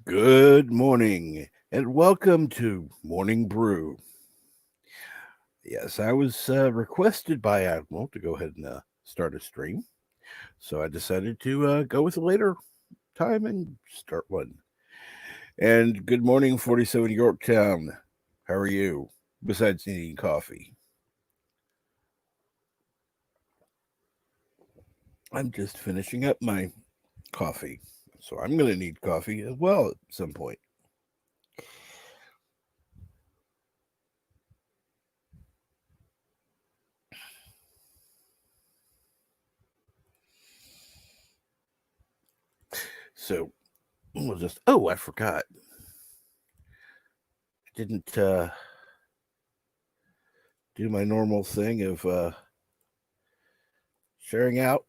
Good morning and welcome to Morning Brew. Yes, I was requested by Admiral to go ahead and start a stream, so I decided to go with a later time and start one. And good morning, 47 Yorktown. How are you, besides needing coffee? I'm just finishing up my coffee, so I'm going to need coffee as well at some point. So we'll just, I forgot. I didn't do my normal thing of sharing out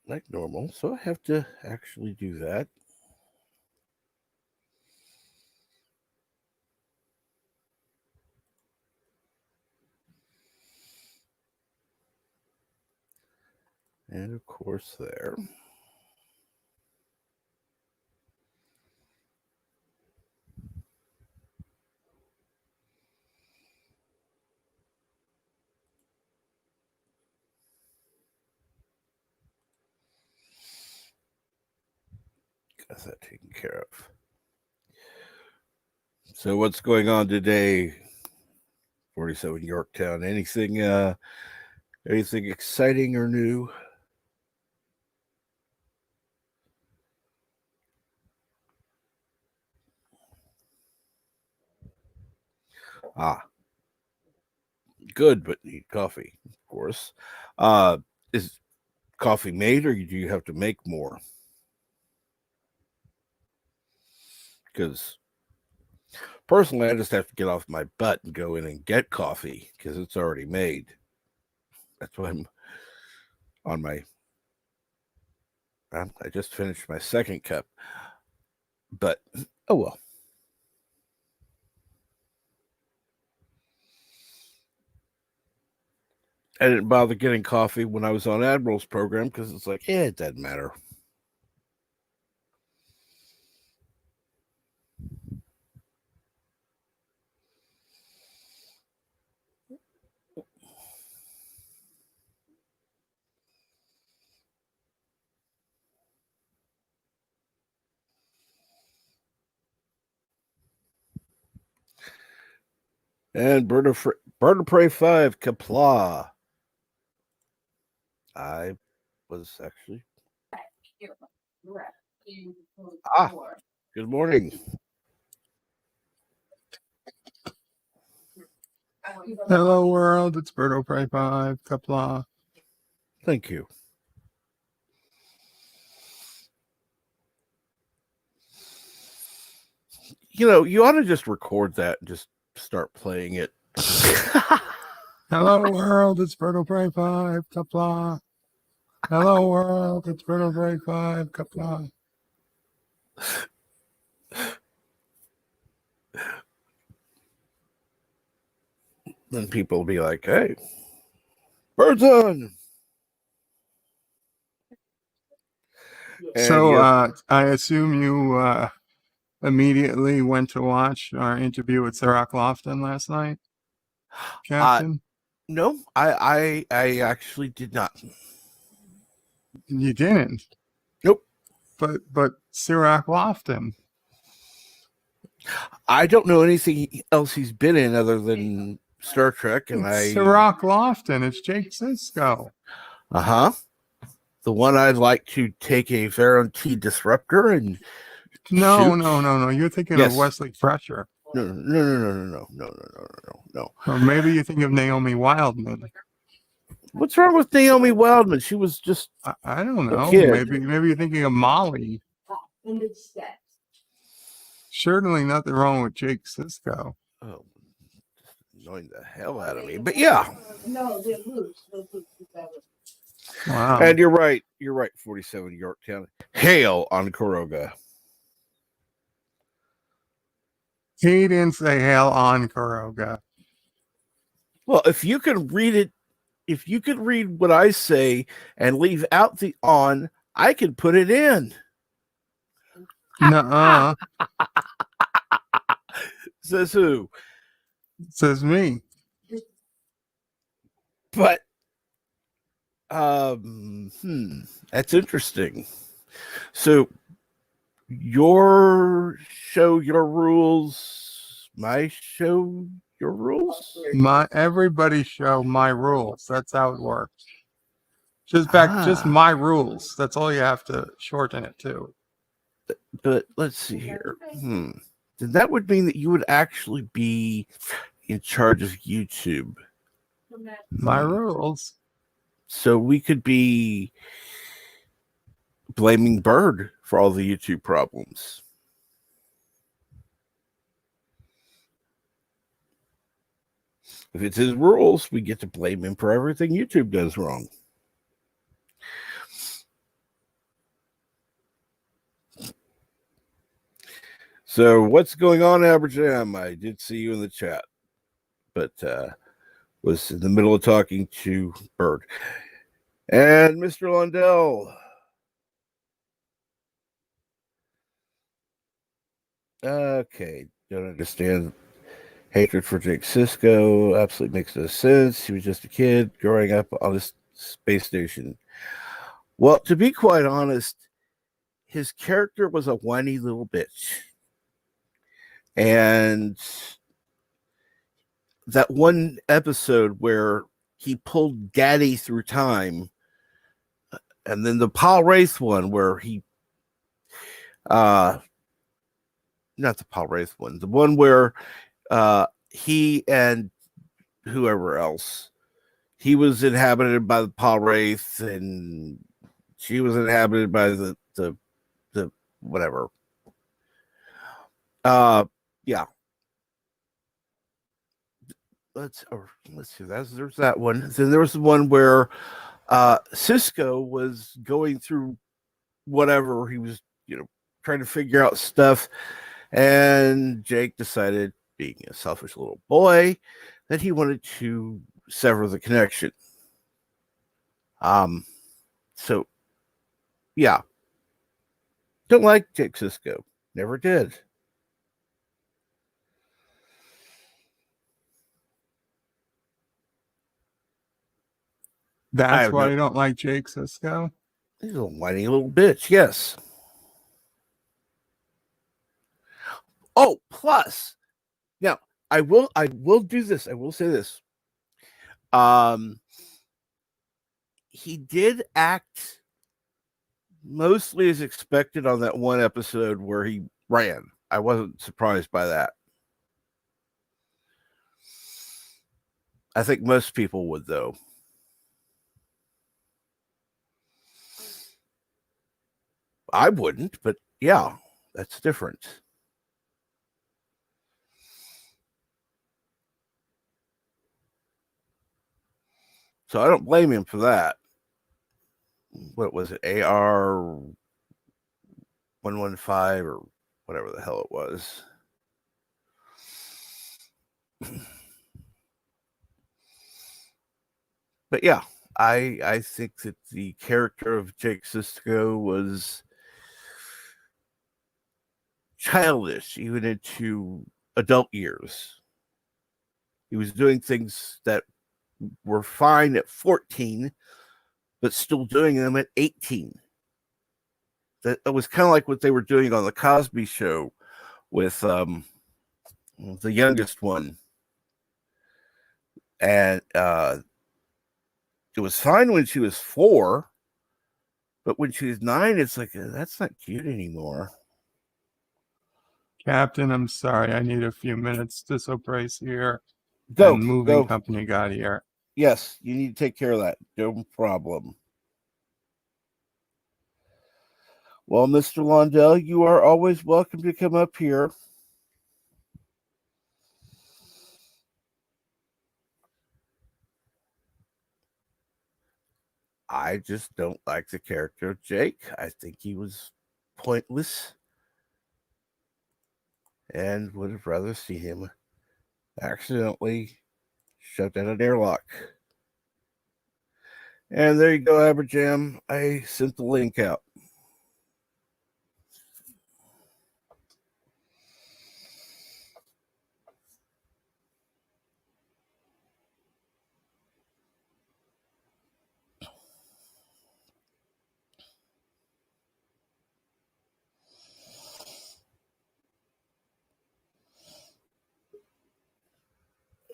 like normal. So I have to actually do that. And of course there. Got that taken care of. So what's going on today? 47 Yorktown. Anything exciting or new? Good, but need coffee, of course. Is coffee made or do you have to make more? Because personally, I just have to get off my butt and go in and get coffee because it's already made. That's why I'm on my. I just finished my second cup, but oh well. I didn't bother getting coffee when I was on Admiral's program because it's like, it doesn't matter. And Bird of Prey 5, Kapla. I was actually. Good morning. Hello, world. It's Bird of Prey 5, Kapla. Thank you. You ought to just record that and just start playing it. Hello, world. It's Bird of Prey 5, Kapla. Hello, world. It's Bird of Prey 5, Kapla. Then people will be like, hey, bird's on. So, I assume you immediately went to watch our interview with Sarah Lofton last night, Captain? No, I actually did not. You didn't? Nope. But Sarah Lofton. I don't know anything else he's been in other than Star Trek, and Sarah Lofton. It's Jake Sisko. The one I'd like to take a Veron T disruptor and No. shoot. You're thinking of Wesley Fresher. No. Or maybe you think of Naomi Wildman. What's wrong with Naomi Wildman? She was just I don't know. kid. Maybe you're thinking of Molly. Certainly nothing wrong with Jake Sisko. Oh, annoying the hell out of me. But yeah. No, they're loose. Wow. And you're right. 47 Yorktown. Hail on Kuroga. He didn't say hail on Kuroga. Well, if you could read what I say and leave out the on, I could put it in. Nuh-uh. Says who? Says me. But that's interesting. So your show, your rules, my show, your rules. Everybody show my rules. That's how it works. Just Ah, my rules. That's all you have to shorten it to. but let's see here. Then that would mean that you would actually be in charge of YouTube. My rules. So we could be blaming Bird for all the YouTube problems. If it's his rules, we get to blame him for everything YouTube does wrong. So what's going on, Aberjam? I did see you in the chat, but was in the middle of talking to Bird. And Mr. Lundell. Okay, don't understand hatred for Jake Sisko. Absolutely makes no sense. He was just a kid growing up on this space station. Well, to be quite honest, his character was a whiny little bitch. And that one episode where he pulled Daddy through time, and then the Paul Wraith one where he not the Paul Wraith one, the one where he and whoever else, he was inhabited by the Paul Wraith and she was inhabited by the whatever. Yeah. Let's see. There's that one. Then there was the one where Cisco was going through whatever he was, trying to figure out stuff, and Jake decided, being a selfish little boy, that he wanted to sever the connection. So yeah, don't like Jake Cisco. Never did. That's why you don't like Jake Sisko? He's a whiny little bitch, yes. Oh, plus, now I will do this. I will say this. He did act mostly as expected on that one episode where he ran. I wasn't surprised by that. I think most people would, though. I wouldn't, but yeah, that's different. So I don't blame him for that. What was it? AR 115 or whatever the hell it was. But yeah, I think that the character of Jake Sisko was childish, even into adult years. He was doing things that were fine at 14, but still doing them at 18. That was kind of like what they were doing on the Cosby Show with the youngest one. And it was fine when she was 4, but when she was 9, it's like, that's not cute anymore. Captain, I'm sorry. I need a few minutes. Disobey's here. Go. And moving company got here. Yes, you need to take care of that. No problem. Well, Mr. Lundell, you are always welcome to come up here. I just don't like the character of Jake. I think he was pointless and would have rather seen him accidentally shoved out an airlock. And there you go, Aberjam. I sent the link out.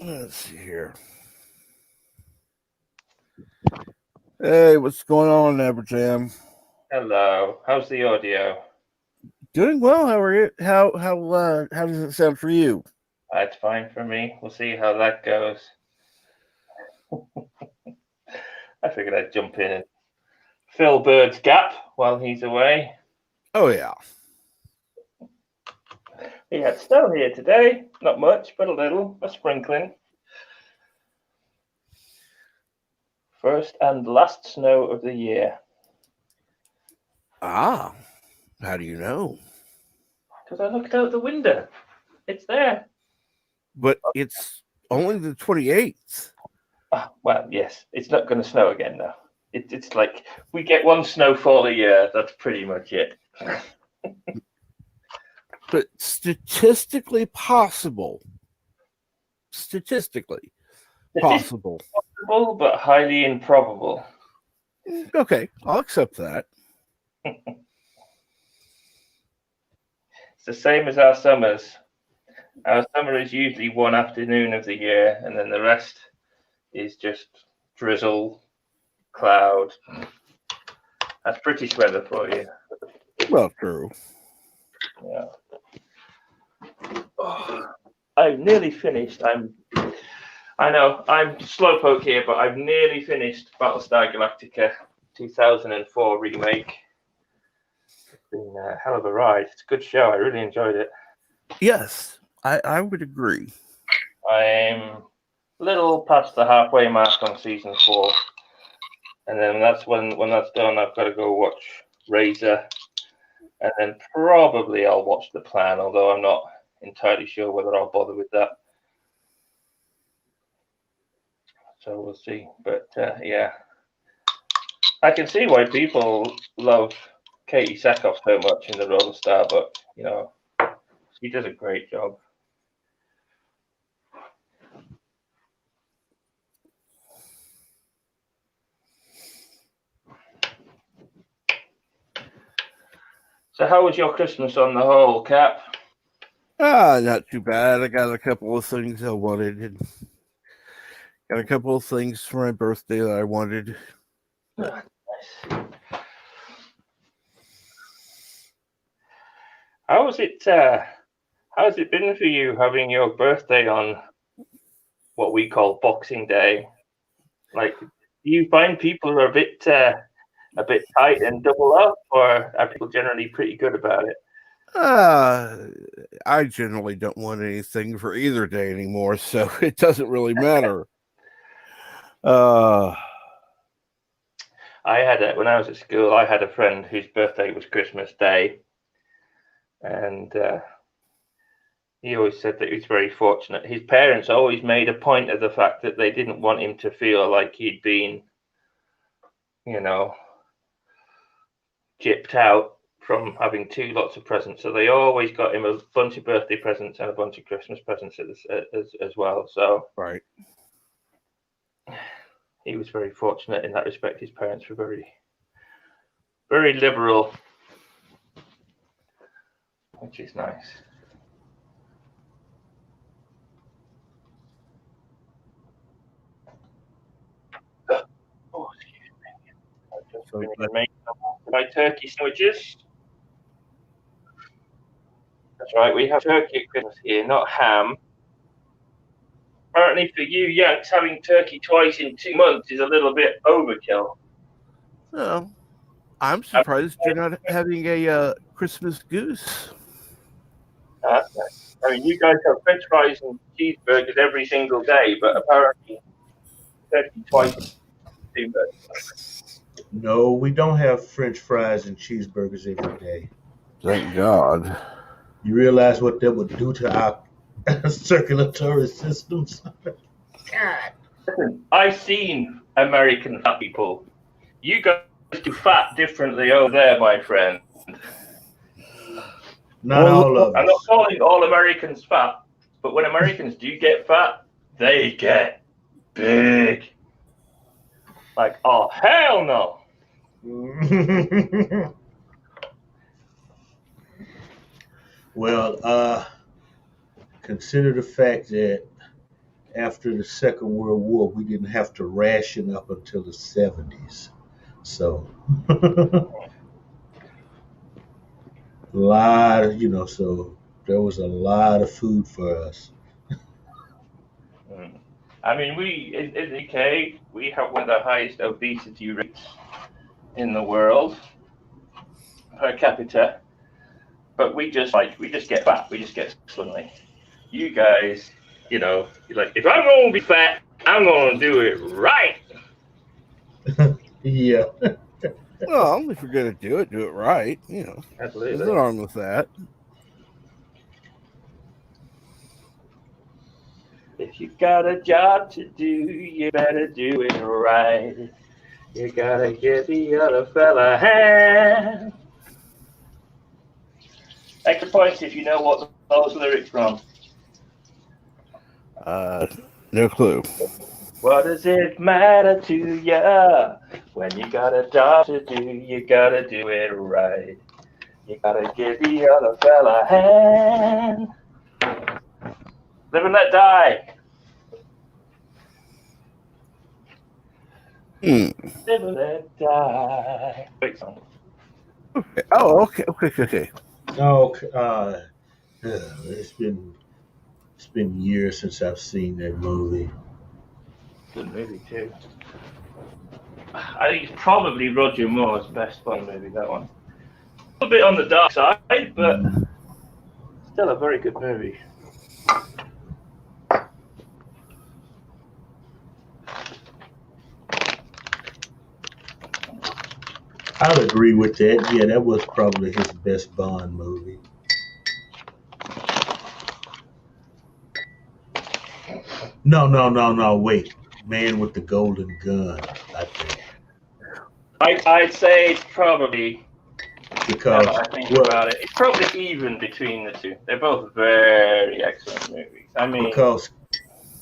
Let's see here. Hey, what's going on, Aberjam? Hello. How's the audio? Doing well. How are you? How does it sound for you? That's fine for me. We'll see how that goes. I figured I'd jump in and fill Bird's gap while he's away. Oh yeah. We had snow here today. Not much, but a little. A sprinkling. First and last snow of the year. Ah, how do you know? Because I looked out the window. It's there. But it's only the 28th. Well, yes. It's not going to snow again, though. It's like we get one snowfall a year. That's pretty much it. But statistically possible. Statistically possible. Possible, but highly improbable. Okay, I'll accept that. It's the same as our summers. Our summer is usually one afternoon of the year, and then the rest is just drizzle, cloud. That's British weather for you. Well, true. Yeah. Oh, I've nearly finished. I know I'm slowpoke here, but I've nearly finished Battlestar Galactica 2004 remake. It's been a hell of a ride. It's a good show. I really enjoyed it. Yes, I would agree. I'm a little past the halfway mark on season 4, and then that's when that's done. I've got to go watch Razor, and then probably I'll watch The Plan, although I'm not entirely sure whether I'll bother with that. So we'll see. But yeah, I can see why people love Katie Sackhoff so much in the role of Starbuck. You know, she does a great job. So how was your Christmas on the whole, Cap? Not too bad. I got a couple of things I wanted, and got a couple of things for my birthday that I wanted. Nice. How's it been for you having your birthday on what we call Boxing Day? Like, do you find people are a bit tight and double up, or are people generally pretty good about it? I generally don't want anything for either day anymore, so it doesn't really matter. When I was at school, I had a friend whose birthday was Christmas Day, and he always said that he was very fortunate. His parents always made a point of the fact that they didn't want him to feel like he'd been, you know, gypped out from having lots of presents. So they always got him a bunch of birthday presents and a bunch of Christmas presents as well. So right. He was very fortunate in that respect. His parents were very, very liberal, which is nice. Oh, excuse me. I've just been making my turkey sandwiches. That's right, we have turkey at Christmas here, not ham. Apparently, for you Yanks, having turkey twice in 2 months is a little bit overkill. Oh, I'm surprised you're not having a Christmas goose. I mean, you guys have French fries and cheeseburgers every single day, but apparently turkey twice is too much. No, we don't have French fries and cheeseburgers every day. Thank God. You realize what that would do to our circulatory systems? God. Listen, I've seen American fat people. You guys do fat differently over there, my friend. Not all of us. I'm not calling all Americans fat, but when Americans do get fat, they get big. Like, oh, hell no. Well, consider the fact that after the Second World War, we didn't have to ration up until the 70s. So, a lot of, so there was a lot of food for us. I mean, we in the UK we have one of the highest obesity rates in the world per capita, but we just get fat, we just get slimly. You guys, you're like, if I'm going to be fat, I'm going to do it right. Yeah. Well, if you're gonna do it right. There's Absolutely. nothing wrong with that. If you got a job to do, you better do it right. You gotta give the other fella a hand. Extra points if you know what those lyrics from. No clue. What does it matter to ya? When you got a job to do, you gotta do it right. You gotta give the other fella a hand. Live and let die. Live and let die. Great song. Okay. Oh, okay. Oh, it's been years since I've seen that movie. Good movie too. I think it's probably Roger Moore's best Bond movie, that one. A bit on the dark side, but still a very good movie. I'll agree with that. Yeah, that was probably his best Bond movie. No. Wait, Man with the Golden Gun. I think I'd say it's probably, because now that I think about it, it's probably even between the two. They're both very excellent movies. I mean, because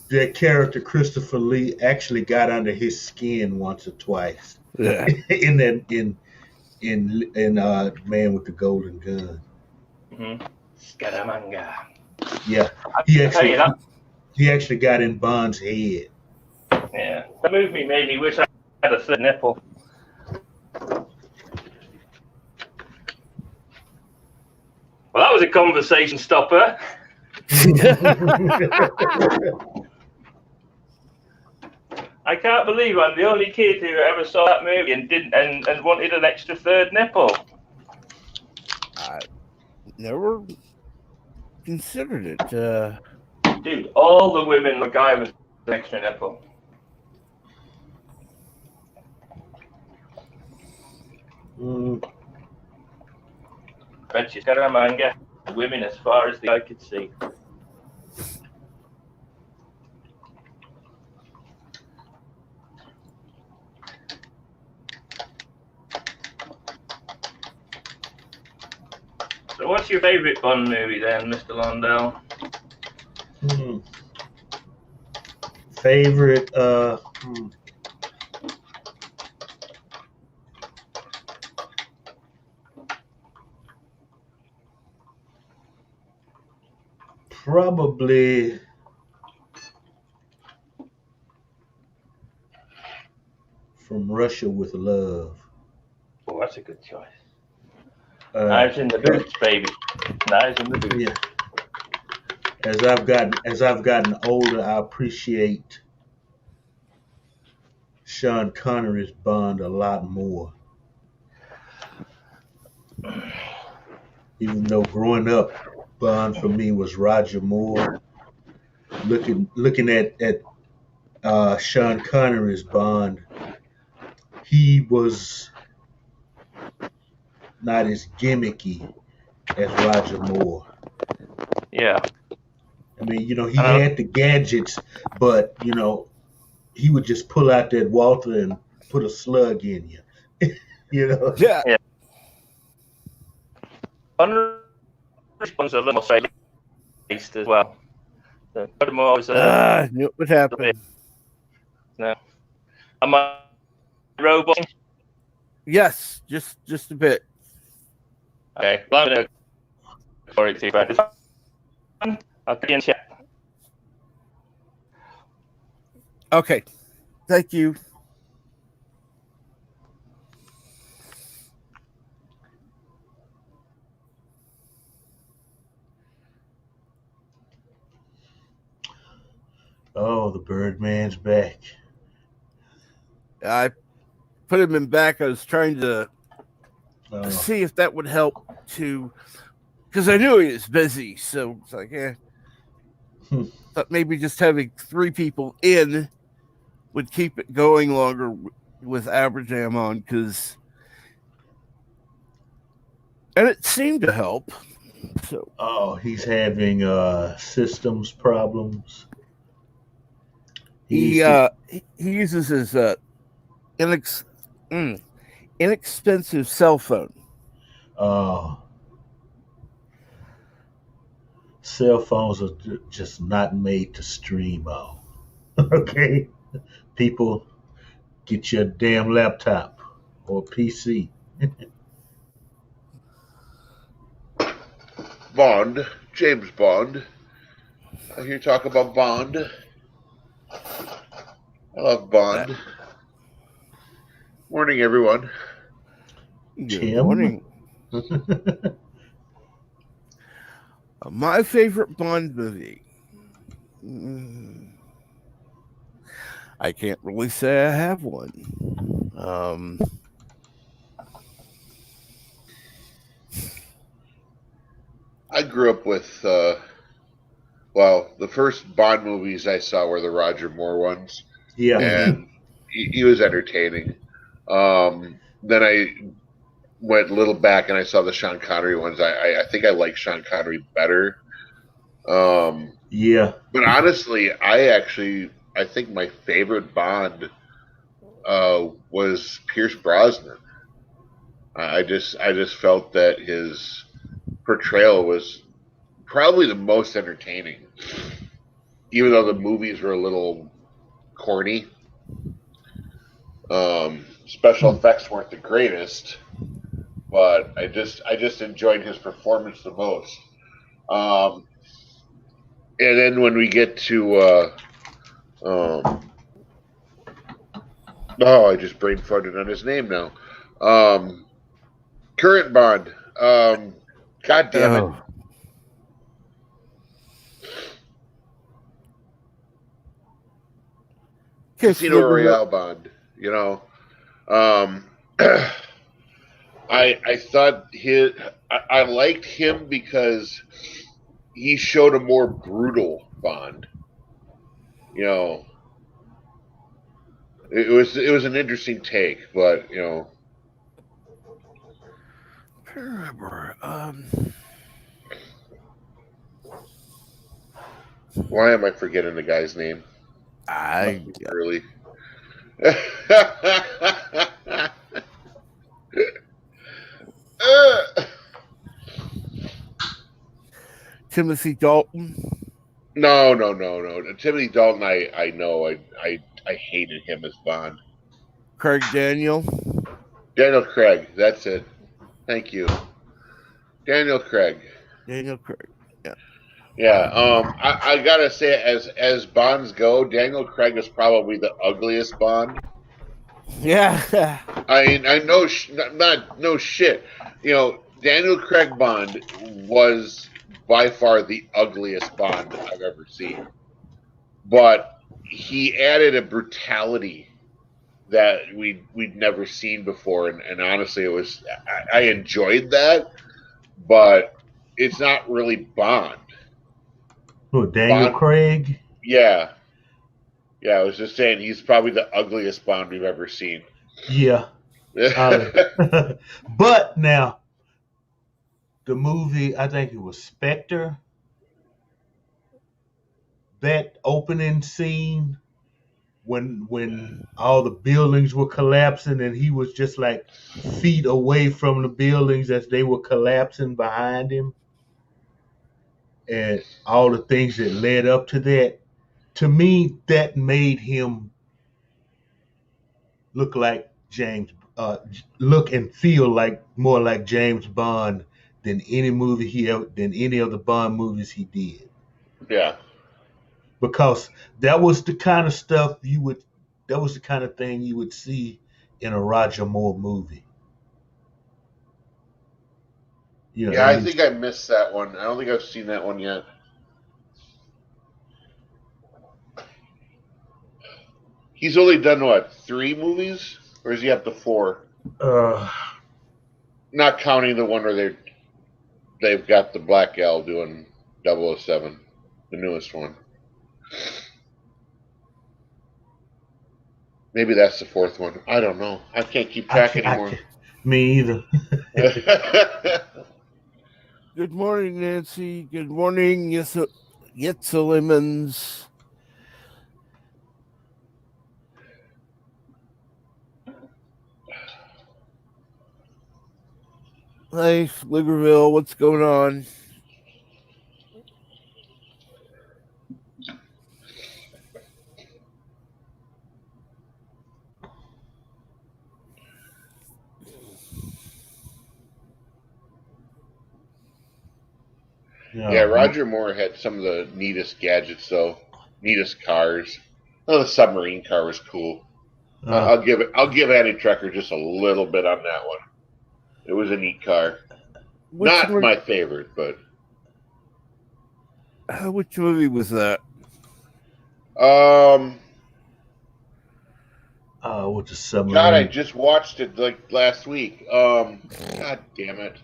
that character Christopher Lee actually got under his skin once or twice. Yeah. in Man with the Golden Gun. Scaramanga. Yeah, he actually got in Bond's head. Yeah, that movie made me wish I had a third nipple. Well, that was a conversation stopper. I can't believe I'm the only kid who ever saw that movie and didn't and wanted an extra third nipple. I never considered it. Dude, all the women were guy with an extra nipple. Bet you Scaramanga, women as far as the eye could see. So what's your favourite Bond movie then, Mr. Londell? Favorite, probably From Russia with Love. Oh, that's a good choice. Knives in the boots, baby. Knives in the boots. Yeah. As I've gotten older, I appreciate Sean Connery's Bond a lot more. Even though growing up, Bond for me was Roger Moore. Looking at Sean Connery's Bond, he was not as gimmicky as Roger Moore. Yeah. I mean, he had the gadgets, but he would just pull out that Walther and put a slug in you. Yeah. One's a little more straight-laced as well. So, more was knew it would happen. No. Am I robot? Yes, just a bit. Okay. Well, I'm going to for it too, but I'll get in chat. Okay. Thank you. Oh, the Birdman's back. I put him in back. I was trying to Oh, see if that would help to, because I knew he was busy. So it's like, thought maybe just having three people in would keep it going longer with Aberjam on, because, and it seemed to help. So oh, he's having systems problems. He needs to. he uses his inex- inexpensive cell phone. Uh, Cell phones are just not made to stream on. Okay, people, get your damn laptop or PC. Bond, James Bond. I hear you talk about Bond. I love That Bond. Morning, everyone. good Tim. morning. My favorite Bond movie. I can't really say I have one. I grew up with, well, the first Bond movies I saw were the Roger Moore ones, Yeah. Mhm. and he was entertaining. Then I went a little back and I saw the Sean Connery ones. I think I like Sean Connery better. Um, Yeah. but honestly, I think my favorite Bond was Pierce Brosnan. I just felt that his portrayal was probably the most entertaining, even though the movies were a little corny. Special Hmm. effects weren't the greatest, but I just enjoyed his performance the most. Um, and then when we get to oh, I just brain farted on his name now. Um, current Bond. God damn it, Oh, Casino Kissler. Royale Bond. You know, um, I thought I liked him because he showed a more brutal Bond. You know, it was an interesting take, but you know, Remember, why am I forgetting the guy's name? I Must be early. Timothy Dalton, No. Timothy Dalton, I know, I hated him as Bond. Craig Daniel. Daniel Craig, that's it. Thank you, Daniel Craig. Daniel Craig. Yeah. Yeah, I gotta say, as Bonds go, Daniel Craig is probably the ugliest Bond. Yeah. I know, not no shit. You know, Daniel Craig Bond was by far the ugliest Bond I've ever seen, but he added a brutality that we'd never seen before, and honestly, it was I enjoyed that, but it's not really Bond. Who? Daniel Bond, Craig. yeah, yeah. I was just saying he's probably the ugliest Bond we've ever seen. Yeah. But now the movie, I think it was Spectre. That opening scene when all the buildings were collapsing and he was just like feet away from the buildings as they were collapsing behind him, and all the things that led up to that, to me that made him look like James, look and feel like more like James Bond than any movie he ever, than any of the Bond movies he did. Yeah, because that was the kind of stuff you would that was the kind of thing you would see in a Roger Moore movie. You know, Yeah, that I means think I missed that one. I don't think I've seen that one yet. He's only done what, 3 movies, or is he up to 4? uh Not counting the one where they've got the black gal doing 007, the newest one. Maybe that's the 4th one. I don't know. I can't keep track I anymore. can't, me either. Good morning, Nancy. Good morning, Yitzalimans. Hi, Ligerville. What's going on? Yeah, Roger Moore had some of the neatest gadgets, though. Neatest cars. Oh, the submarine car was cool. I'll give Andy Trekker just a little bit on that one. It was a neat car. Which Not my favorite, but which movie was that? with the God, I submarine, just watched it like last week. God damn it.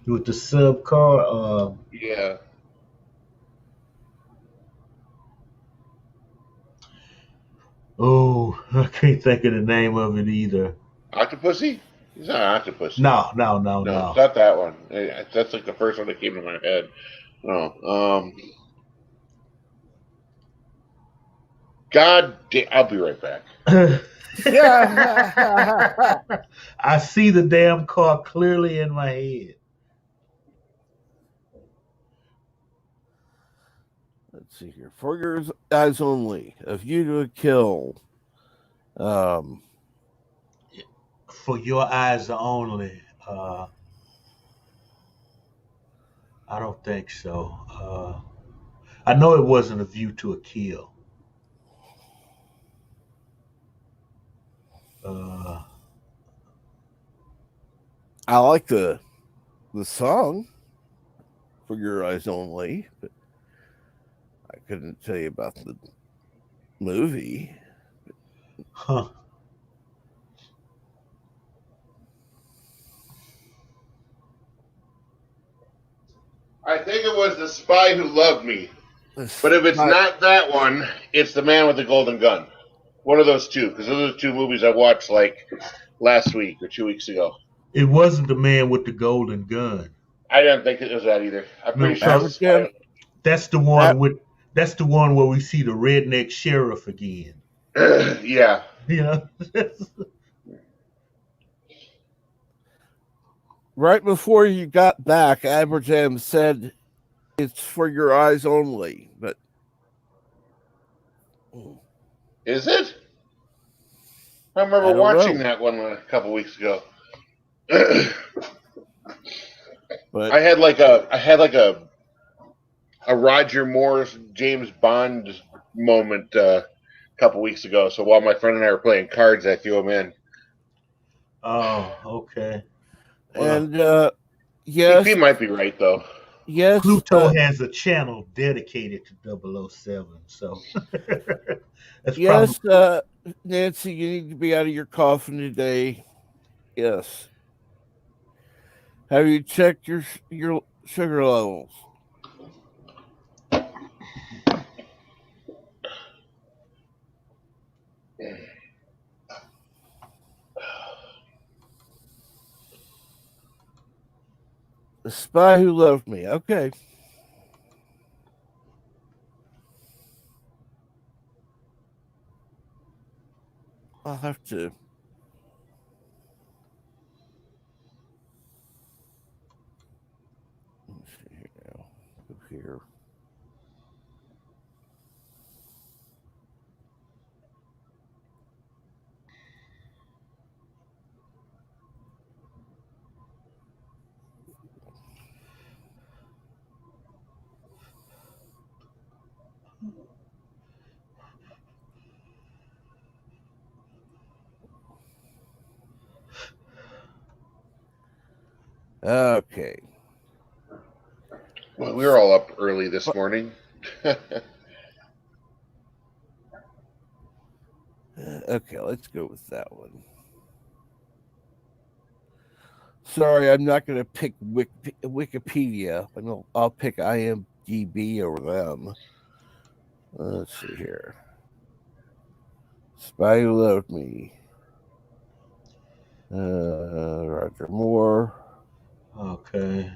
with the sub car. Yeah. Oh, I can't think of the name of it either. Octopussy? It's not Octopussy. No, No, it's not that one. That's like the first one that came to my head. No. God damn. I'll be right back. I see the damn car clearly in my head. Let's see here. For Your Eyes Only. A View to a Kill. For Your Eyes Only. I don't think so. I know it wasn't A View to a Kill. I like the song For Your Eyes Only, but I couldn't tell you about the movie. Huh. I think it was The Spy Who Loved Me. But if it's not that one, it's The Man with the Golden Gun. One of those two, because those are the 2 movies I watched like last week or 2 weeks ago. It wasn't The Man with the Golden Gun. I didn't think it was that either. I'm No, pretty sure. that's the one with. That's the one where we see the redneck sheriff again. Yeah. Yeah. Right before you got back, Abraham said it's for your eyes only, but Is it? I remember watching that one a couple weeks ago. But I had like a Roger Moore's James Bond moment a couple weeks ago. So while my friend and I were playing cards, I threw him in. Oh, okay. And yes, he might be right though. Yes, Pluto has a channel dedicated to 007, so that's yes, probably. Nancy, you need to be out of your coffin today. Yes. Have you checked your sugar levels? The Spy Who Loved Me. Okay. I'll have to. Let's see here now. Go here. Okay. Well, we were all up early this morning. Okay, let's go with that one. Sorry, I'm not going to pick Wikipedia. I'll pick IMDb over them. Let's see here. Spy Who Loved Me. Roger Moore. Okay.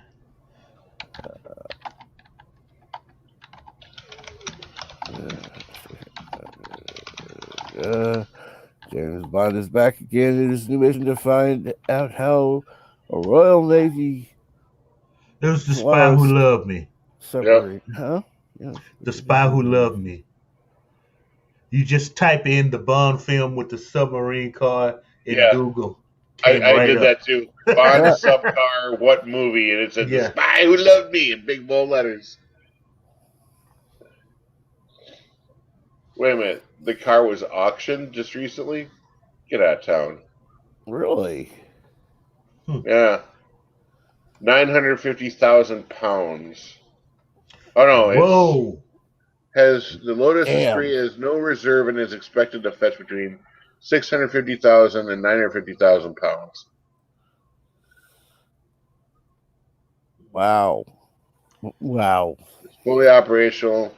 James Bond is back again in his new mission to find out how a Royal Navy It was The Spy Who Loved Me. submarine. Yep. Huh? Yeah. The Spy Who Loved Me. You just type in the Bond film with the submarine car in Yeah. Google. I right did up. that too. Bond subcar, what movie? And it said Yeah. The Spy Who Loved Me in big bold letters. Wait a minute. The car was auctioned just recently? Get out of town. Really? Yeah. 950,000 pounds. Oh no, Whoa. has the Lotus Damn. Esprit has no reserve and is expected to fetch between 650,000 and 950,000 pounds. Wow. Wow. It's fully operational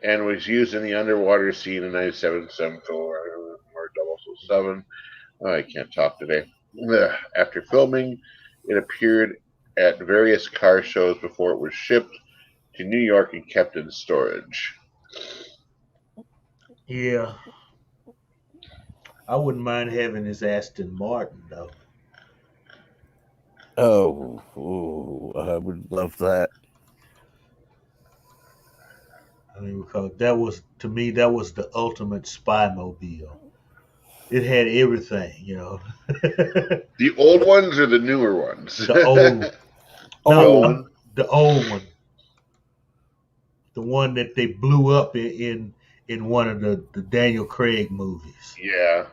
and was used in the underwater scene in 97 or 007. Oh, I can't talk today. After filming, it appeared at various car shows before it was shipped to New York and kept in storage. Yeah. I wouldn't mind having his Aston Martin though. Oh, I would love that. I mean, because that was to me that was the ultimate spy mobile. It had everything, you know. The old ones or the newer ones? The old, Oh, no, the old one, the one that they blew up in one of the Daniel Craig movies. Yeah.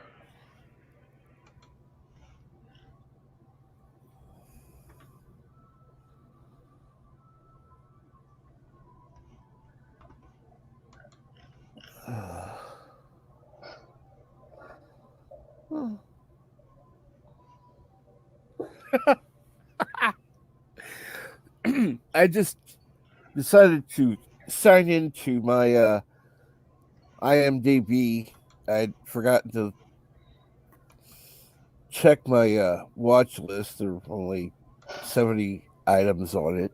I just decided to sign into my IMDb. I'd forgotten to check my watch list. There were only 70 items on it.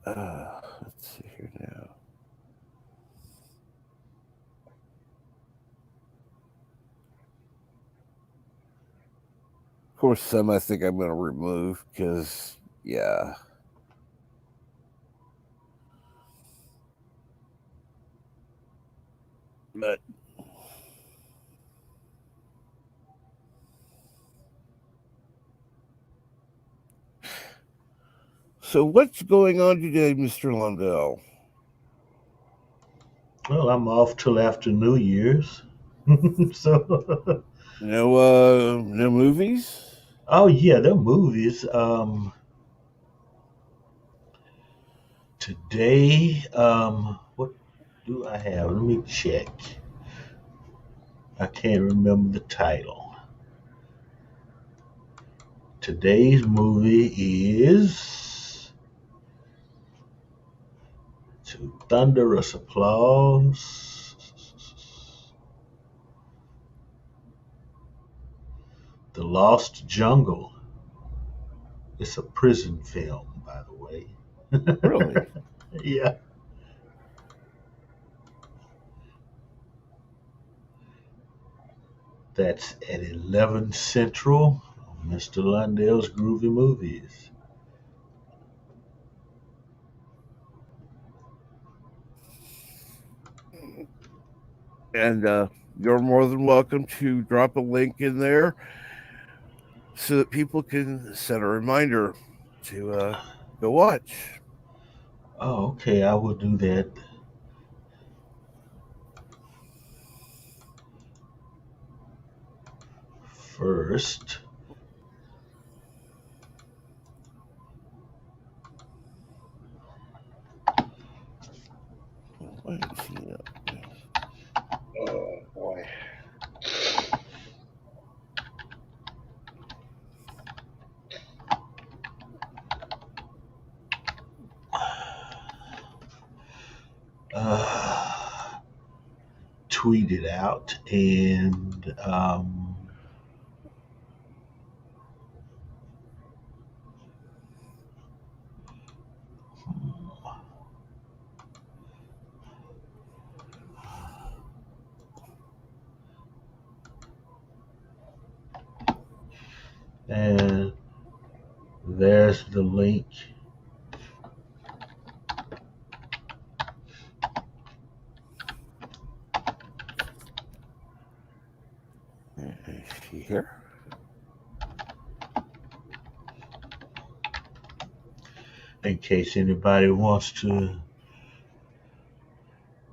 Let's see here now. Of course, some I think I'm going to remove because, yeah. But so, what's going on today, Mr. Lundell? Well, I'm off till after New Year's. So, No movies? oh yeah, the movies. Today, what do I have? Let me check. I can't remember the title. Today's movie is to thunderous applause. The Lost Jungle. It's a prison film, by the way. Really? Yeah. That's at 11 Central, Mr. Lundell's Groovy Movies. And you're more than welcome to drop a link in there so that people can set a reminder to go watch. Oh, okay, I will do that. first. What is he up? Oh boy. Tweet it out and and there's the link. Is he here? In case anybody wants to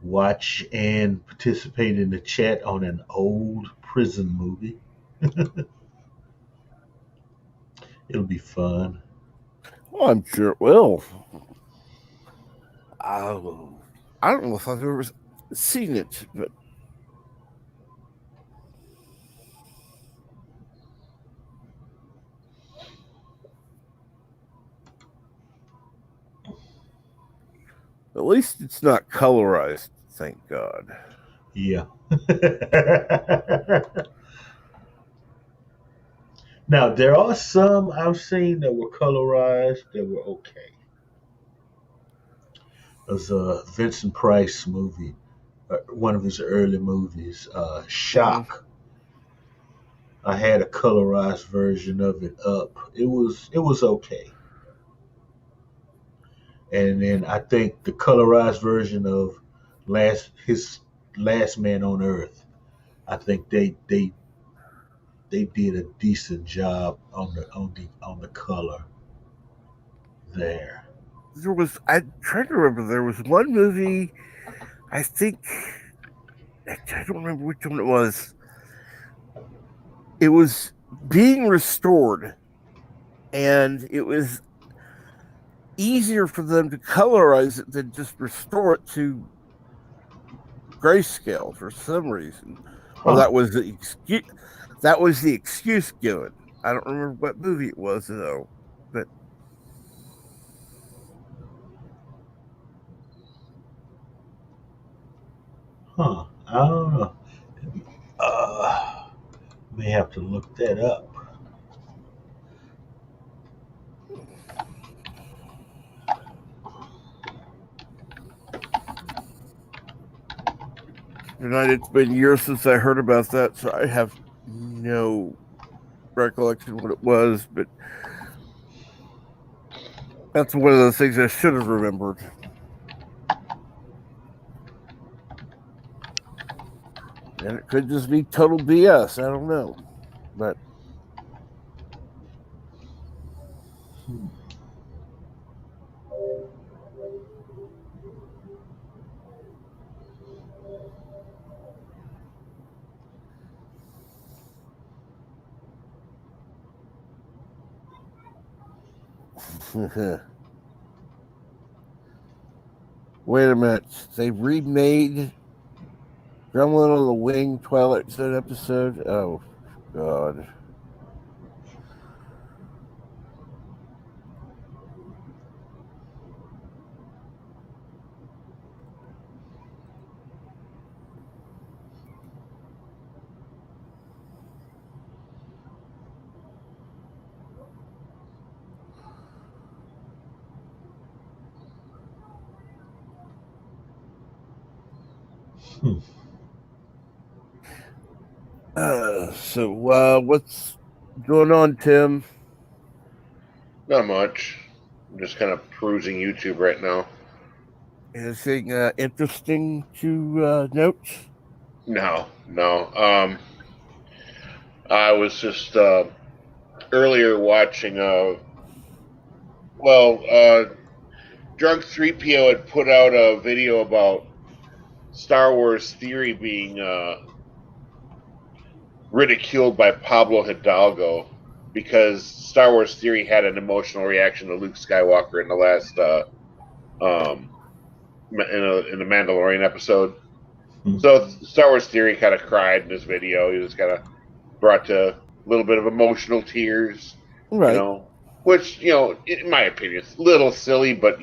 watch and participate in the chat on an old prison movie. It'll be fun. Oh, I'm sure it will. Oh, I don't know if I've ever seen it, but at least it's not colorized. Thank God. Yeah. Now there are some I've seen that were colorized that were okay. There's a Vincent Price movie, one of his early movies, Shock. I had a colorized version of it up. It was okay. And then I think the colorized version of his Last Man on Earth, I think they did a decent job on the color there. There was, I'm trying to remember, there was one movie, I think, I don't remember which one it was. It was being restored, and it was easier for them to colorize it than just restore it to grayscale for some reason. Or Huh. that was the excuse. That was the excuse given. I don't remember what movie it was though, but Huh. I don't know. May have to look that up. tonight it's been years since I heard about that, so I have no recollection what it was. But that's one of those things I should have remembered. And it could just be total BS. I don't know, but wait a minute. They remade Gremlin on the Wing Twilight Zone episode. Oh God. Hmm. So what's going on, Tim? Not much. I'm just kind of perusing YouTube right now. Anything interesting to note? No. I was just earlier watching Drunk 3PO had put out a video about Star Wars Theory being ridiculed by Pablo Hidalgo because Star Wars Theory had an emotional reaction to Luke Skywalker in the last in the Mandalorian episode. So Star Wars Theory kind of cried in this video. He was kind of brought to a little bit of emotional tears, Right. which, in my opinion, is a little silly, but,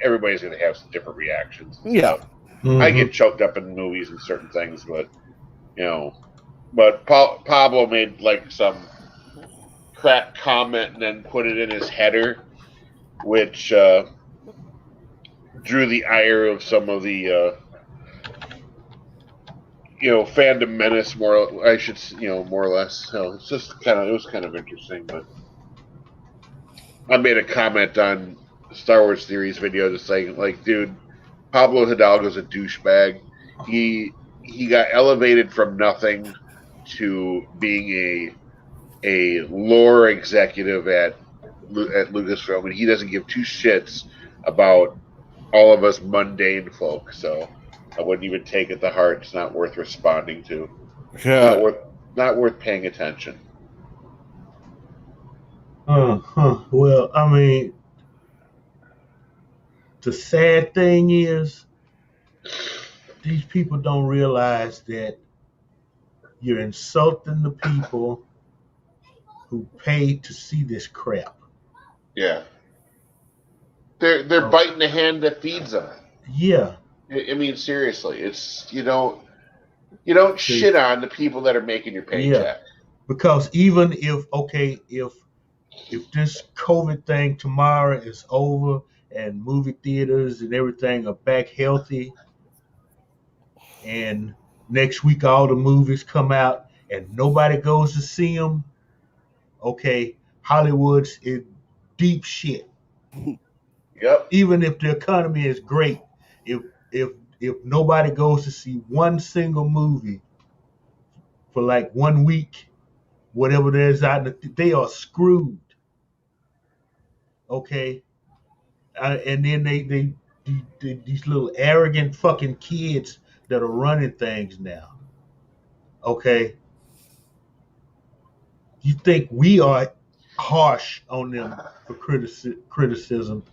everybody's going to have some different reactions and Yeah. stuff. I get choked up in movies and certain things, but, Pablo made like some crap comment and then put it in his header, which drew the ire of some of the fandom menace, more I should more or less. So it's just it was kind of interesting. But I made a comment on Star Wars Theories video just saying, like, dude, Pablo Hidalgo's a douchebag. He got elevated from nothing to being a lore executive at Lucasfilm, and he doesn't give two shits about all of us mundane folk. So I wouldn't even take it to heart. It's not worth responding to. Yeah. Not worth paying attention. Well, I mean, the sad thing is, these people don't realize that you're insulting the people who paid to see this crap. Yeah, they're biting the hand that feeds them. Yeah. I mean, seriously, it's you don't shit on the people that are making your paycheck. Yeah. Because even if this COVID thing tomorrow is over and movie theaters and everything are back healthy, and next week all the movies come out and nobody goes to see them, okay, Hollywood's in deep shit. Yep. Even if the economy is great, if if if nobody goes to see one single movie for like 1 week, whatever there's out, they are screwed. Okay, and then these little arrogant fucking kids that are running things now. Okay, you think we are harsh on them for criticism?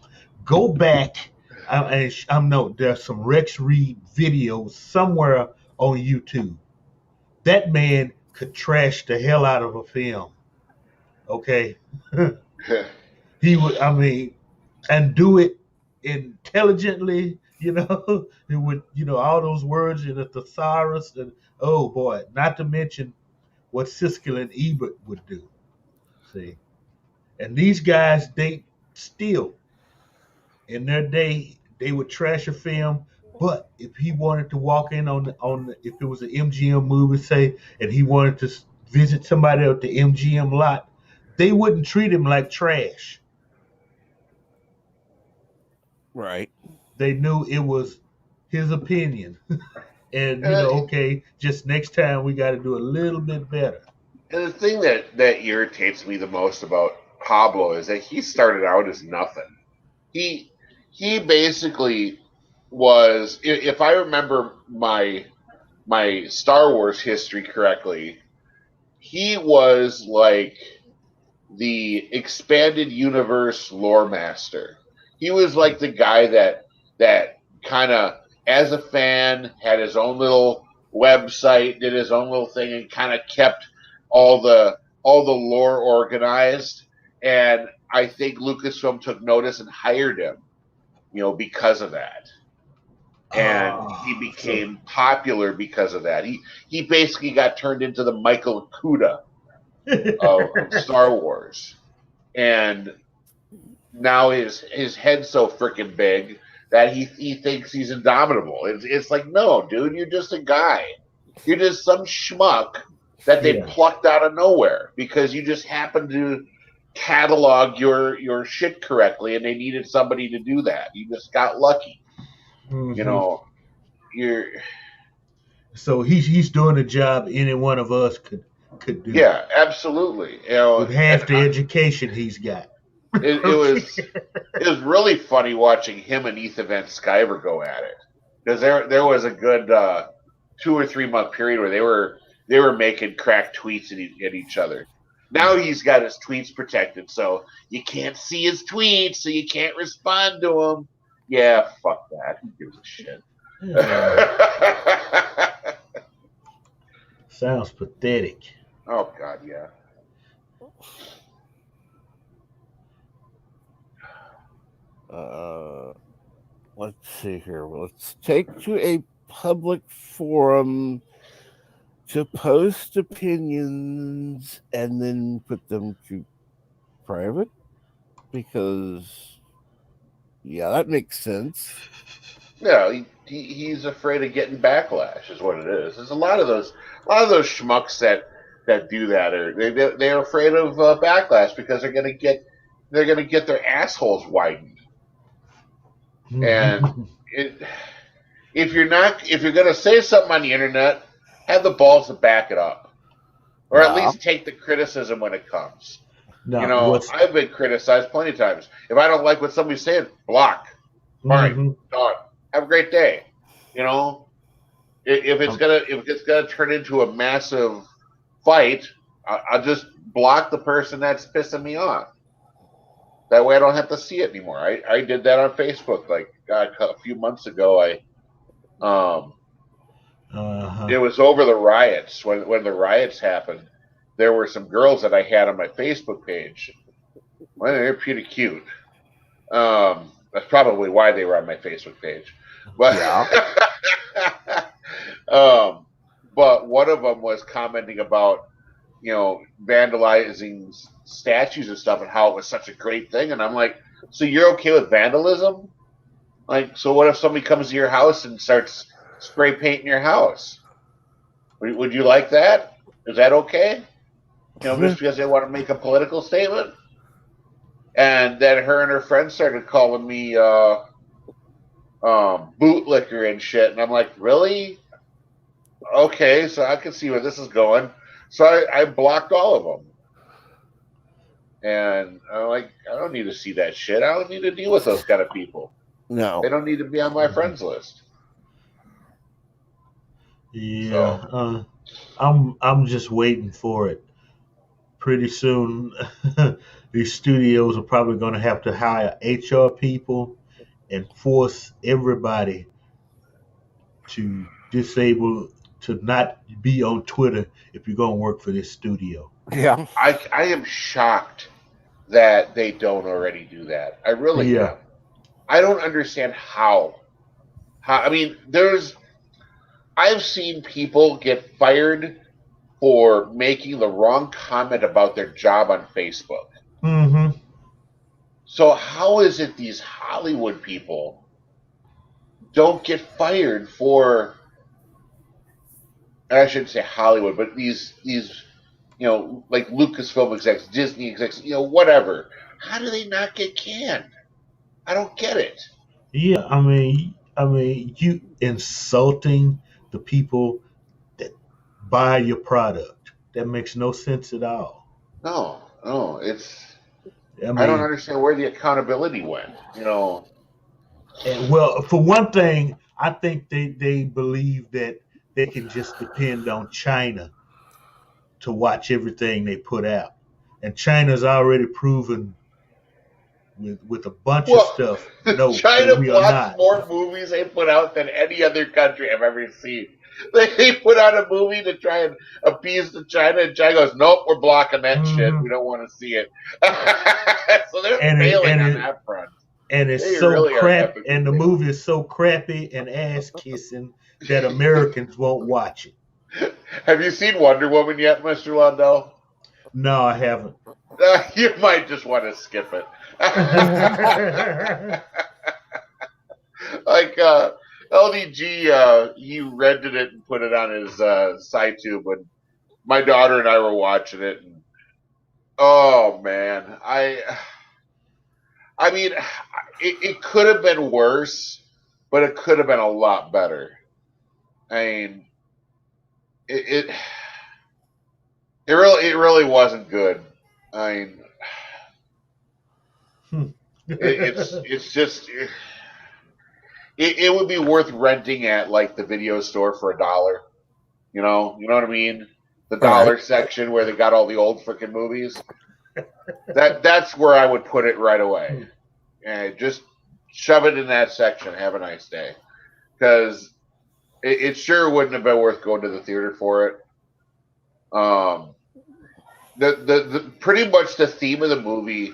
Go back. I'm no. There's some Rex Reed videos somewhere on YouTube. That man could trash the hell out of a film. Okay, he would. I mean, and do it intelligently. It would. All those words in the thesaurus, and oh boy, not to mention what Siskel and Ebert would do. See, and these guys, they still in their day they would trash a film. But if he wanted to walk in if it was an MGM movie, say, and he wanted to visit somebody at the MGM lot, they wouldn't treat him like trash. Right. They knew it was his opinion, and okay, just next time we got to do a little bit better. And the thing that irritates me the most about Pablo is that he started out as nothing. He basically was, if I remember my Star Wars history correctly, he was like the expanded universe lore master. He was like the guy that kind of, as a fan, had his own little website, did his own little thing, and kind of kept all the lore organized. And I think Lucasfilm took notice and hired him, because of that. And he became popular because of that. He basically got turned into the Michael Kuda of Star Wars. And now his head's so freaking big that he thinks he's indomitable. It's like, no, dude, you're just a guy. You're just some schmuck that they plucked out of nowhere because you just happened to catalog your shit correctly, and they needed somebody to do that. You just got lucky. Mm-hmm. You're So he's doing a job any one of us could do. Yeah, absolutely. With half the education he's got. It was really funny watching him and Ethan Van Sciver go at it, because there was a good 2 or 3 month period where they were making crack tweets at each other. Now he's got his tweets protected, so you can't see his tweets, so you can't respond to him. Yeah, fuck that. Who gives a shit? Sounds pathetic. Oh God, yeah. Let's see here. Let's take to a public forum to post opinions and then put them to private, because yeah, that makes sense. Yeah, he's afraid of getting backlash, is what it is. There's a lot of those schmucks that do that, or they're afraid of backlash because they're gonna get their assholes widened. And if you're gonna say something on the internet, have the balls to back it up, or at least take the criticism when it comes. Now, I've been criticized plenty of times. If I don't like what somebody's saying, block. Fine, done. Have a great day. If it's gonna turn into a massive fight, I'll just block the person that's pissing me off. That way, I don't have to see it anymore. I did that on Facebook a few months ago. It was over the riots. When the riots happened, there were some girls that I had on my Facebook page. Well, they're pretty cute. That's probably why they were on my Facebook page. But but one of them was commenting about vandalizing statues and stuff and how it was such a great thing. And I'm like, so you're okay with vandalism? Like, so what if somebody comes to your house and starts spray painting your house? Would you like that? Is that okay? Just because they want to make a political statement? And then her and her friends started calling me bootlicker and shit. And I'm like, really? Okay, so I can see where this is going. So I blocked all of them. And I'm like, I don't need to see that shit. I don't need to deal with those kind of people. No. They don't need to be on my friends list. Yeah. So. I'm just waiting for it. Pretty soon, these studios are probably going to have to hire HR people and force everybody to not be on Twitter if you're going to work for this studio. Yeah. I am shocked that they don't already do that. I really am. I don't understand how. I mean, I've seen people get fired for making the wrong comment about their job on Facebook. Mm-hmm. So how is it these Hollywood people don't get fired for? I shouldn't say Hollywood, but these like Lucasfilm execs, Disney execs, whatever. How do they not get canned? I don't get it. Yeah, I mean, you insulting the people that buy your product. That makes no sense at all. No, I don't understand where the accountability went. And, well, for one thing, I think they believe that they can just depend on China to watch everything they put out, and China's already proven with a bunch of stuff. No, China we are plots not. more movies they put out than any other country I've ever seen. They put out a movie to try and appease to China, and China goes, "Nope, we're blocking that shit. We don't want to see it." So they're failing on that front. And it's so really crap, and the movie is so crappy and ass kissing that Americans won't watch it. Have you seen Wonder Woman yet, Mr. Lundell? No, I haven't. You might just want to skip it. Like LDG, he rented it and put it on his SciTube, and my daughter and I were watching it, and oh man, I mean, it could have been worse, but it could have been a lot better. I mean, it really wasn't good. I mean, it's just it would be worth renting at like the video store for $1. You know what I mean? The All dollar right. section where they got all the old freaking movies. That's where I would put it right away. And just shove it in that section. Have a nice day. Because it sure wouldn't have been worth going to the theater for it. The pretty much the theme of the movie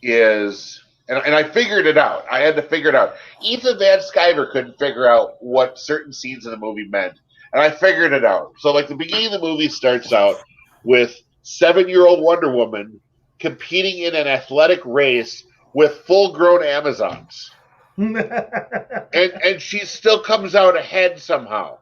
is, and I figured it out. I had to figure it out. Ethan Van Sciver couldn't figure out what certain scenes of the movie meant, and I figured it out. So, like, the beginning of the movie starts out with 7-year-old Wonder Woman competing in an athletic race with full-grown Amazons, and she still comes out ahead somehow.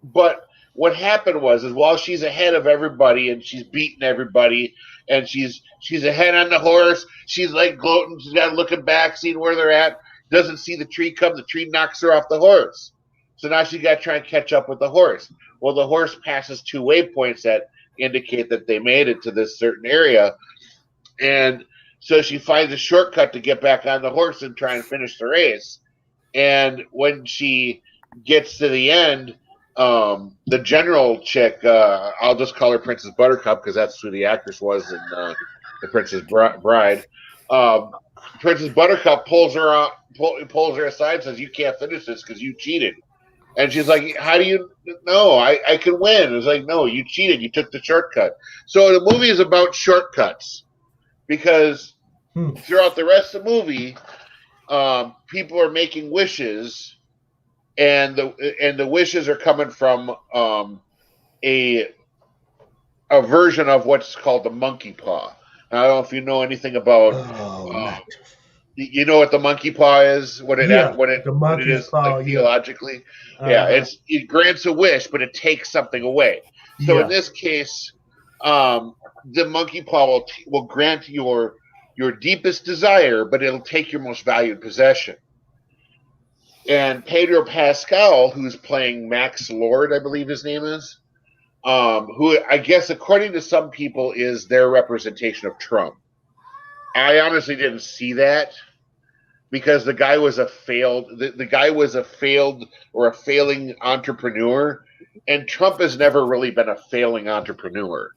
But what happened is while she's ahead of everybody and she's beating everybody and she's ahead on the horse, she's like gloating, she's got looking back, seeing where they're at, doesn't see the tree come, the tree knocks her off the horse. So now she's got to try and catch up with the horse. Well, the horse passes 2 waypoints that indicate that they made it to this certain area, and so she finds a shortcut to get back on the horse and try and finish the race. And when she gets to the end, the general chick, I'll just call her Princess Buttercup because that's who the actress was in The Princess Bride. Princess Buttercup pulls her aside and says, "You can't finish this because you cheated." And she's like, "How do you know? I can win." It's like, "No, you cheated. You took the shortcut." So the movie is about shortcuts because throughout the rest of the movie, people are making wishes, and the wishes are coming from a version of what's called the monkey paw. Now, I don't know if you know anything about. You know what the monkey paw is? What it is paw, like theologically? Yeah. It grants a wish, but it takes something away. So in this case, the monkey paw will grant your deepest desire, but it'll take your most valued possession. And Pedro Pascal, who's playing Max Lord, I believe his name is, who I guess according to some people is their representation of Trump. I honestly didn't see that because the guy was a failed or a failing entrepreneur, and Trump has never really been a failing entrepreneur.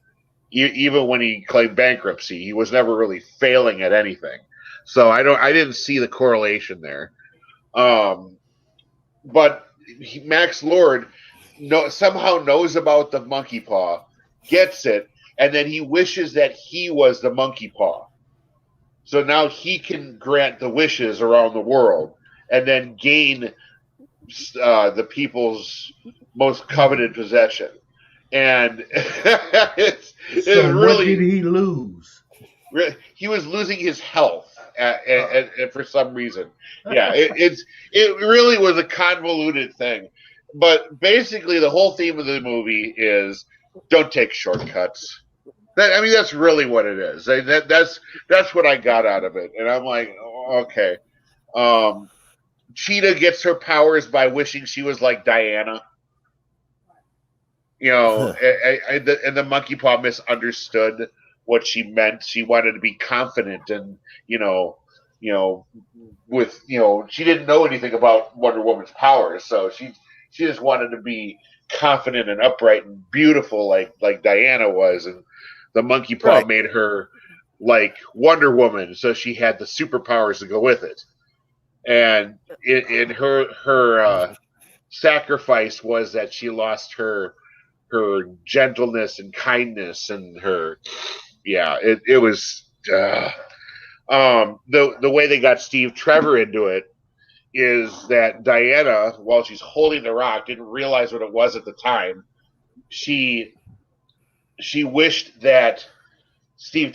Even when he claimed bankruptcy, he was never really failing at anything. So I didn't see the correlation there. But Max Lord somehow knows about the monkey paw, gets it, and then he wishes that he was the monkey paw. So now he can grant the wishes around the world and then gain the people's most coveted possession. And it's really. What did he lose? He was losing his health and for some reason. Yeah, it really was a convoluted thing. But basically, the whole theme of the movie is don't take shortcuts. That's really what it is. That's what I got out of it, and I'm like, okay. Cheetah gets her powers by wishing she was like Diana. And the monkey paw misunderstood what she meant. She wanted to be confident, and she didn't know anything about Wonder Woman's powers, so she just wanted to be confident and upright and beautiful like Diana was, and the monkey paw made her like Wonder Woman, so she had the superpowers to go with it. And in her sacrifice was that she lost her gentleness and kindness and it was the way they got Steve Trevor into it is that Diana, while she's holding the rock, didn't realize what it was at the time. She wished that she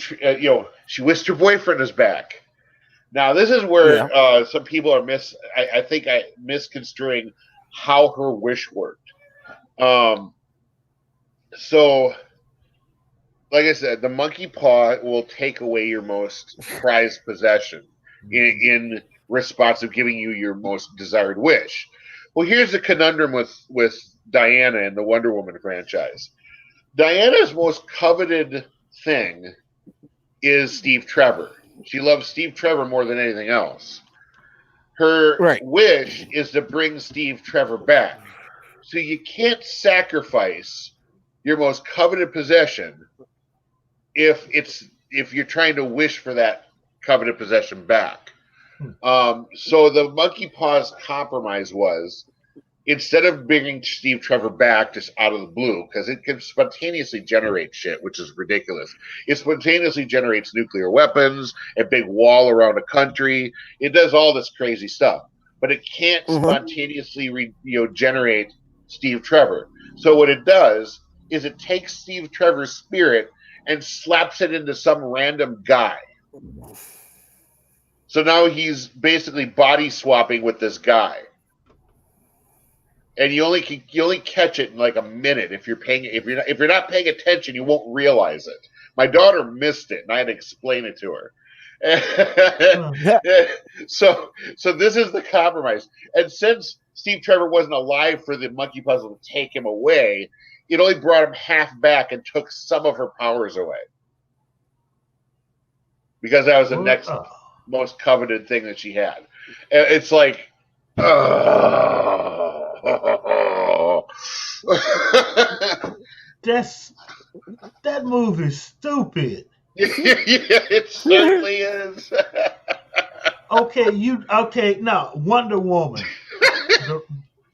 wished her boyfriend was back. Now this is where some people are misconstruing how her wish worked. So, like I said, the monkey paw will take away your most prized possession in response of giving you your most desired wish. Well, here's the conundrum with Diana in the Wonder Woman franchise. Diana's most coveted thing is Steve Trevor. She loves Steve Trevor more than anything else. Her wish is to bring Steve Trevor back. So you can't sacrifice your most coveted possession if you're trying to wish for that coveted possession back. So the monkey paws compromise was, instead of bringing Steve Trevor back just out of the blue, because it can spontaneously generate shit, which is ridiculous. It spontaneously generates nuclear weapons, a big wall around a country. It does all this crazy stuff, but it can't spontaneously generate Steve Trevor. So what it does is it takes Steve Trevor's spirit and slaps it into some random guy. So now he's basically body swapping with this guy. And you only catch it in like a minute if you're not paying attention, you won't realize it. My daughter missed it, and I had to explain it to her. So this is the compromise. And since Steve Trevor wasn't alive for the monkey puzzle to take him away, it only brought him half back and took some of her powers away. Because that was the next most coveted thing that she had. It's like, that movie's stupid. It certainly is. Okay, now Wonder Woman,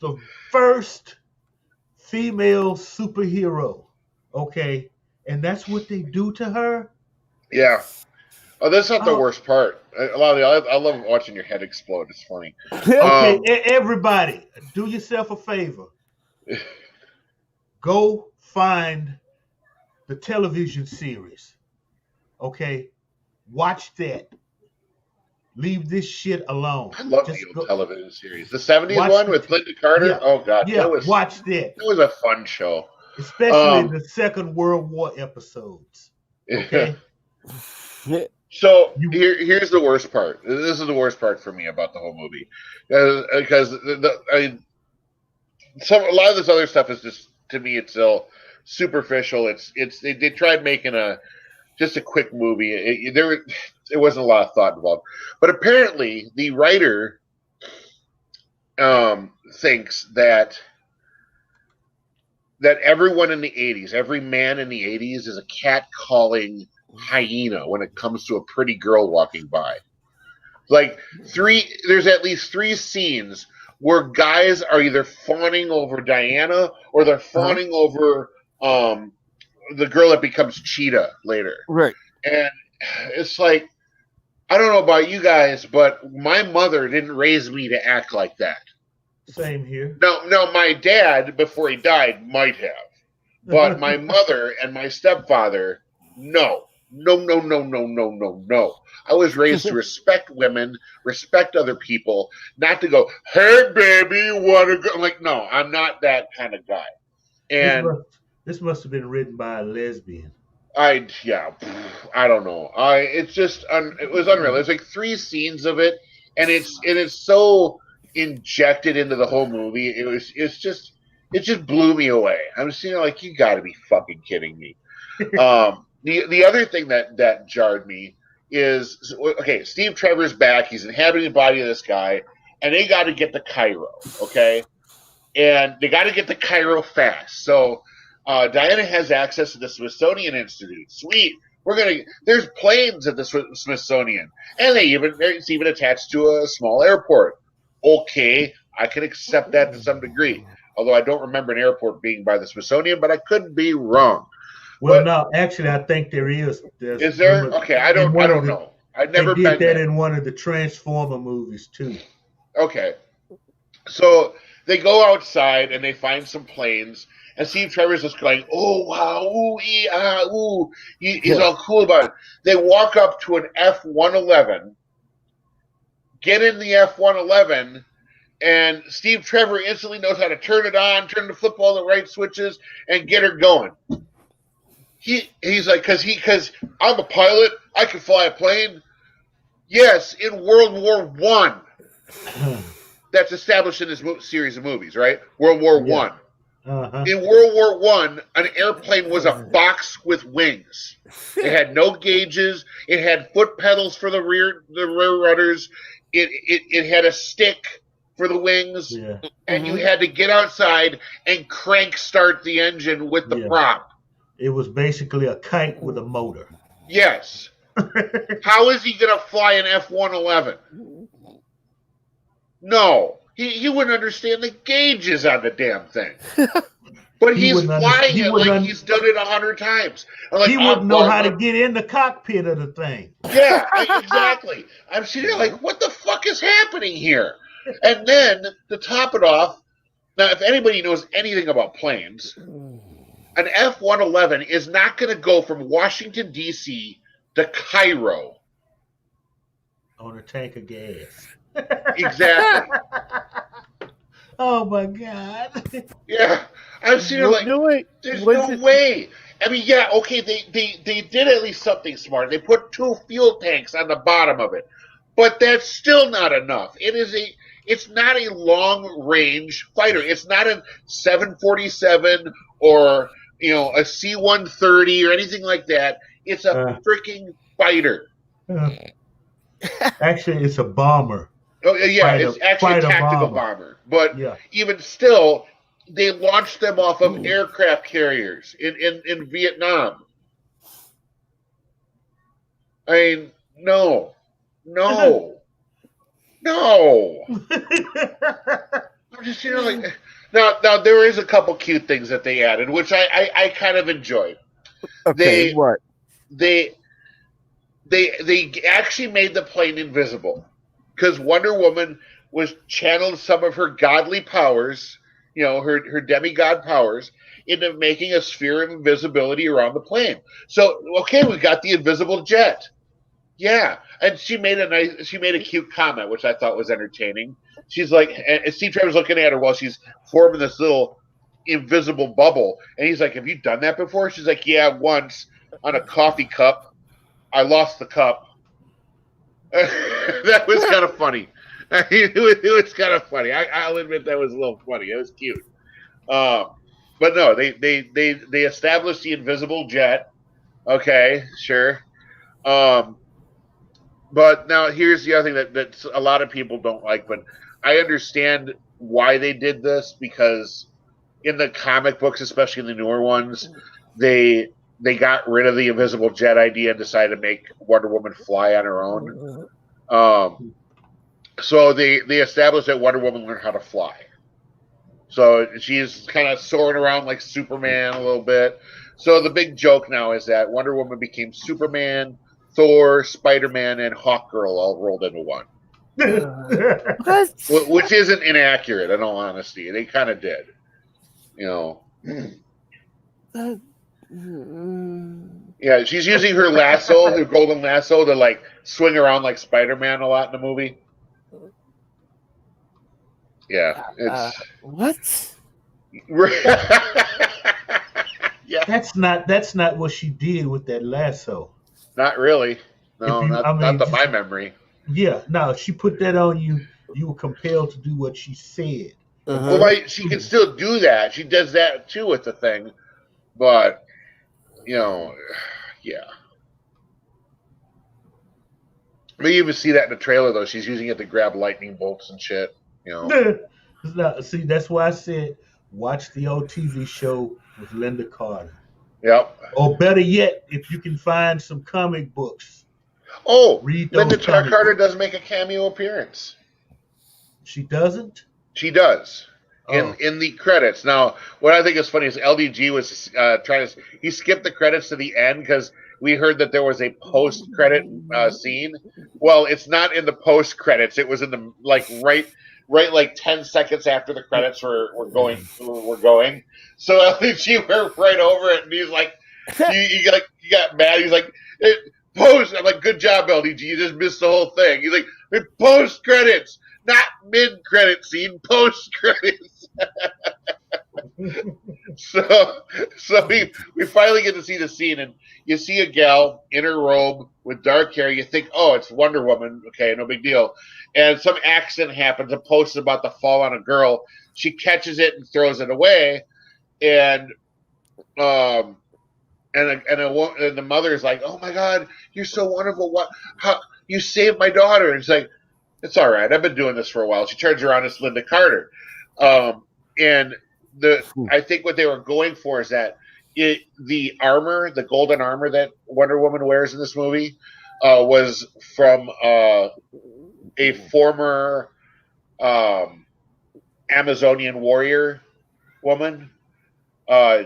the first female superhero. Okay, and that's what they do to her. Yeah. Oh, that's not the worst part. I love watching your head explode. It's funny. Okay, everybody, do yourself a favor. Go find the television series. Okay, watch that. Leave this shit alone. I love the old television series. The 70s one with Linda Carter. Yeah, oh God, yeah. Watch that. It was a fun show, especially the Second World War episodes. Okay. So here's the worst part. This is the worst part for me about the whole movie, because a lot of this other stuff is just, to me, it's still superficial. They tried making just a quick movie. There wasn't a lot of thought involved, but apparently the writer thinks that everyone in the 80s, every man in the 80s, is a cat-calling hyena when it comes to a pretty girl walking by. Like there's at least 3 scenes where guys are either fawning over Diana or they're fawning over the girl that becomes Cheetah later. Right. And it's like, I don't know about you guys, but my mother didn't raise me to act like that. Same here. No, my dad, before he died, might have. But my mother and my stepfather, no. I was raised to respect women, respect other people, not to go, hey, baby, you want to go? I'm like, no, I'm not that kind of guy. And this must have been written by a lesbian. I don't know. It was unreal. There's like 3 scenes of it, and it's so injected into the whole movie. It just blew me away. I'm just like, you got to be fucking kidding me. The other thing that jarred me is, okay, Steve Trevor's back. He's inhabiting the body of this guy, and they got to get to Cairo, okay? And they got to get to Cairo fast. So Diana has access to the Smithsonian Institute. Sweet. There's planes at the Smithsonian, and it's even attached to a small airport. Okay, I can accept that to some degree. Although I don't remember an airport being by the Smithsonian, but I could be wrong. Well, no, actually, I think there is. Is there? Okay, I don't know. I've never been there. They did that there. in one of the Transformer movies too. Okay, so they go outside and they find some planes, and Steve Trevor's just going, "Oh wow, ooh, ooh." He's all cool about it. They walk up to an F-111, get in the F-111, and Steve Trevor instantly knows how to turn it on, flip all the right switches, and get her going. He's like, because I'm a pilot, I can fly a plane. Yes, in World War I. That's established in this series of movies, right? World War I. Uh-huh. In World War I, an airplane was a box with wings. It had no gauges. It had foot pedals for the rear rudders. It had a stick for the wings, Yeah. and you had to get outside and crank start the engine with the Yeah. prop. It was basically a kite with a motor. Yes. How is he going to fly an F-111? No. He wouldn't understand the gauges on the damn thing. But He he's wouldn't flying he it wouldn't like he's done it 100 times. I'm like, he wouldn't know how to get in the cockpit of the thing. Yeah, exactly. I'm sitting there like, what the fuck is happening here? And then, to top it off, now if anybody knows anything about planes, an F-111 is not going to go from Washington, D.C. to Cairo. On a tank of gas. Exactly. Oh my God. Yeah. I'm sitting there like, no, wait. there's Was no it- way. I mean, yeah, okay, they did at least something smart. They put 2 fuel tanks on the bottom of it. But that's still not enough. It's not a long range fighter. It's not a 747 or a C-130 or anything like that. It's a freaking fighter. Actually, it's a bomber. Oh yeah, it's actually a fighter tactical bomber. But even still, they launched them off of aircraft carriers in Vietnam. I mean, no. I'm just like now there is a couple cute things that they added, which I kind of enjoyed. Okay, what? They actually made the plane invisible because Wonder Woman was channeled some of her godly powers, her demigod powers, into making a sphere of invisibility around the plane. So okay, we got the invisible jet. Yeah, and she made a cute comment, which I thought was entertaining. She's like, and Steve Trevor's looking at her while she's forming this little invisible bubble, and he's like, "Have you done that before?" She's like, "Yeah, once on a coffee cup. I lost the cup." That was kind of funny. It was kind of funny. I'll admit that was a little funny. It was cute. But no, they established the invisible jet. Okay, sure. But now here's the other thing that a lot of people don't like, but I understand why they did this because in the comic books, especially in the newer ones, they got rid of the invisible jet idea and decided to make Wonder Woman fly on her own. So they established that Wonder Woman learned how to fly. So she's kind of soaring around like Superman a little bit. So the big joke now is that Wonder Woman became Superman, Thor, Spider-Man, and Hawkgirl all rolled into one. What? Which isn't inaccurate, in all honesty. They kind of did. Yeah, she's using her lasso, her golden lasso, to like swing around like Spider-Man a lot in the movie. Yeah, it's what? Yeah, That's not what she did with that lasso. not really. No, not to my memory. Yeah, no, she put that on you. You were compelled to do what she said. Well, she can still do that. She does that too with the thing, but yeah. We even see that in the trailer though. She's using it to grab lightning bolts and shit. No, see, that's why I said watch the old TV show with Linda Carter. Yep. Or better yet, if you can find some comic books. Oh, read those Linda Carter books. does make a cameo appearance. She doesn't? She does. In the credits. Now, what I think is funny is LDG was he skipped the credits to the end because we heard that there was a post-credit scene. Well, it's not in the post-credits. It was in the right like 10 seconds after the credits were going. So LDG went right over it, and he's like, he got mad. He's like, post. I'm like, good job, LDG. You just missed the whole thing. He's like, post-credits. Not mid-credit scene, post-credits. So we finally get to see the scene, and you see a gal in her robe with dark hair. You think, oh, it's Wonder Woman. Okay, no big deal. And some accident happens. A post is about to fall on a girl. She catches it and throws it away, and the mother is like, oh my God, you're so wonderful. How you saved my daughter? And it's like, It's all right. I've been doing this for a while. She turns around, it's Linda Carter. And I think what they were going for is that the armor, the golden armor that Wonder Woman wears in this movie, was from a former Amazonian warrior woman.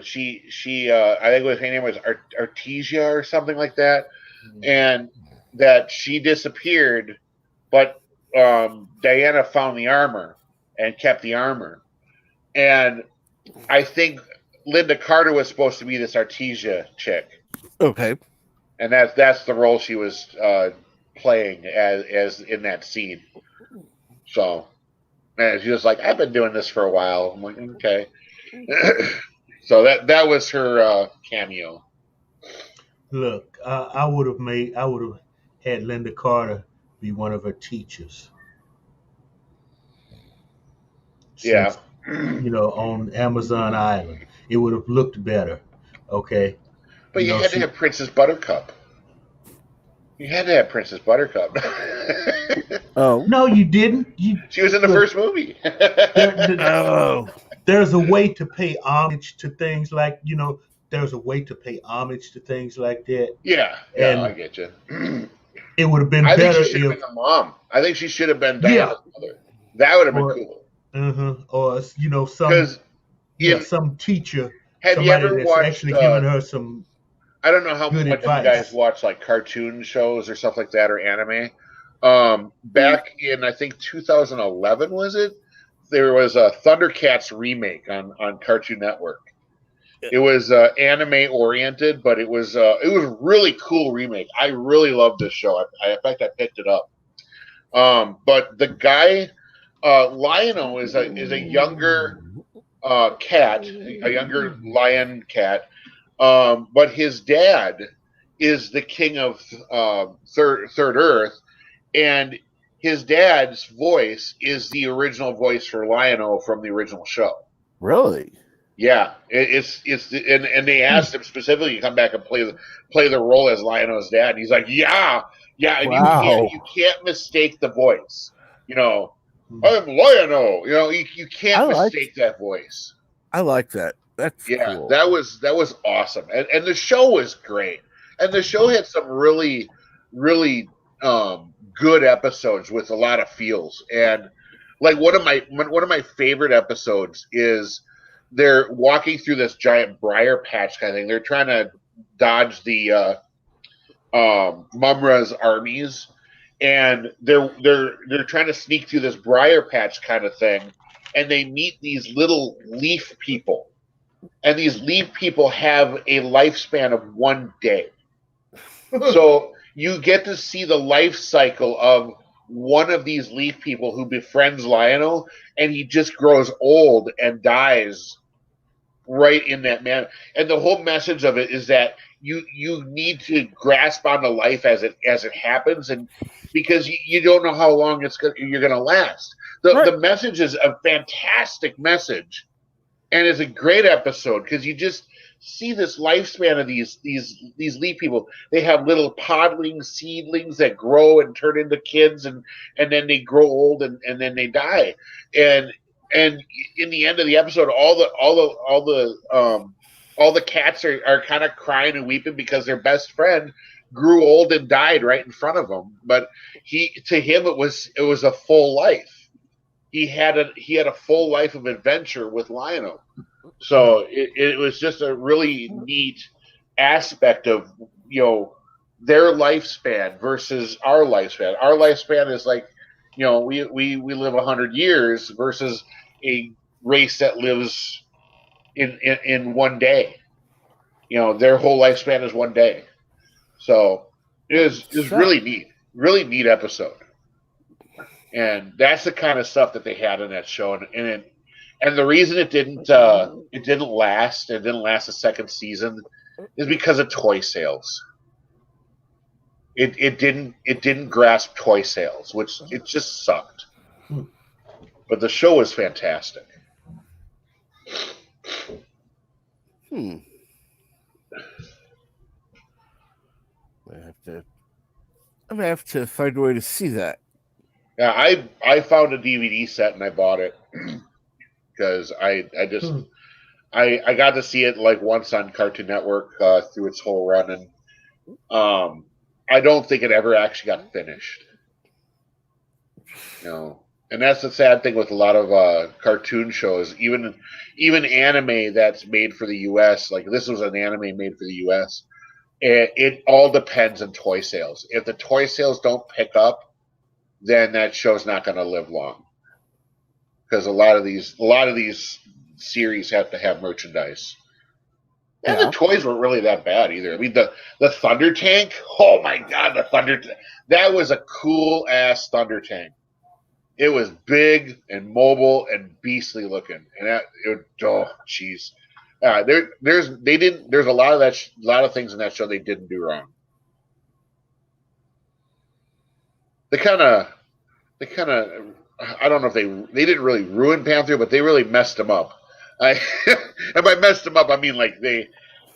She I think her name was Artesia or something like that, and that she disappeared, but Diana found the armor and kept the armor, and I think Linda Carter was supposed to be this Artesia chick, Okay. and that's the role she was playing as in that scene. So, and she was like, "I've been doing this for a while." I'm like, "Okay." So that was her cameo. Look, I would have had Linda Carter be one of her teachers. Yeah, Since on Amazon Island, it would have looked better. Okay, but you had to she. have Princess Buttercup. You had to have Princess Buttercup. Oh. No, you didn't. She was in the Look, first movie. Oh. there's a way to pay homage to things like there's a way to pay homage to things like that, Yeah, and I get you. it would have been I think better she should have if been the mom. I think she should have been yeah, Diana's mother. That would have been or cool. or Because some teacher, have you somebody ever that's watched? actually giving her some I don't know how good much you guys advice. watch like cartoon shows or stuff like that or anime. Back in I think 2011 was it? There was a Thundercats remake on Cartoon Network. It was anime oriented, but it was really cool remake. I really loved this show. In fact, I picked it up. But the guy, Lionel, is a younger cat, a younger lion cat. But his dad is the king of Third Earth, and his dad's voice is the original voice for Lionel from the original show. Really? Yeah, and they asked him specifically to come back and play the role as Lionel's dad. And he's like, yeah, and Wow. you can't mistake the voice. I'm Lionel. You can't mistake that voice. I like that. That's cool. that was awesome, and the show was great, and the show had some really good episodes with a lot of feels, and like one of my favorite episodes is they're walking through this giant briar patch kind of thing. They're trying to dodge the Mumra's armies, and they're trying to sneak through this briar patch kind of thing, and they meet these little leaf people, and these leaf people have a lifespan of 1 day. So you get to see the life cycle of one of these leaf people who befriends Lionel, and he just grows old and dies right in that manner. And the whole message of it is that you need to grasp onto life as it happens, and because you don't know how long you're going to last. The message is a fantastic message, and it's a great episode because you just see this lifespan of these leaf people. They have little podling seedlings that grow and turn into kids, and then they grow old, and then they die. And in the end of the episode, all the cats are kind of crying and weeping because their best friend grew old and died right in front of them. But to him it was a full life. He had a full life of adventure with Lionel. So it was just a really neat aspect of their lifespan versus our lifespan. Our lifespan is like we live 100 years versus a race that lives in 1 day. Their whole lifespan is 1 day. So it was really neat episode. And that's the kind of stuff that they had in that show, and the reason it didn't last a second season is because of toy sales. It didn't grasp toy sales, which it just sucked. But the show was fantastic. I'm gonna have to find a way to see that. Yeah, I found a DVD set and I bought it because I just Hmm. I got to see it like once on Cartoon Network through its whole run, and I don't think it ever actually got finished. You know, and that's the sad thing with a lot of cartoon shows, even anime that's made for the U.S. Like this was an anime made for the U.S. It all depends on toy sales. If the toy sales don't pick up, then that show's not going to live long because a lot of these series have to have merchandise. And the Yeah. toys weren't really that bad either. I mean, the Thunder Tank. Oh my god, the Thunder! That was a cool ass Thunder Tank. It was big and mobile and beastly looking, and oh jeez, there's a lot of lot of things in that show they didn't do wrong. They kind of they kind of I don't know if they didn't really ruin Panther, but they really messed him up. I and by messed him up, I mean like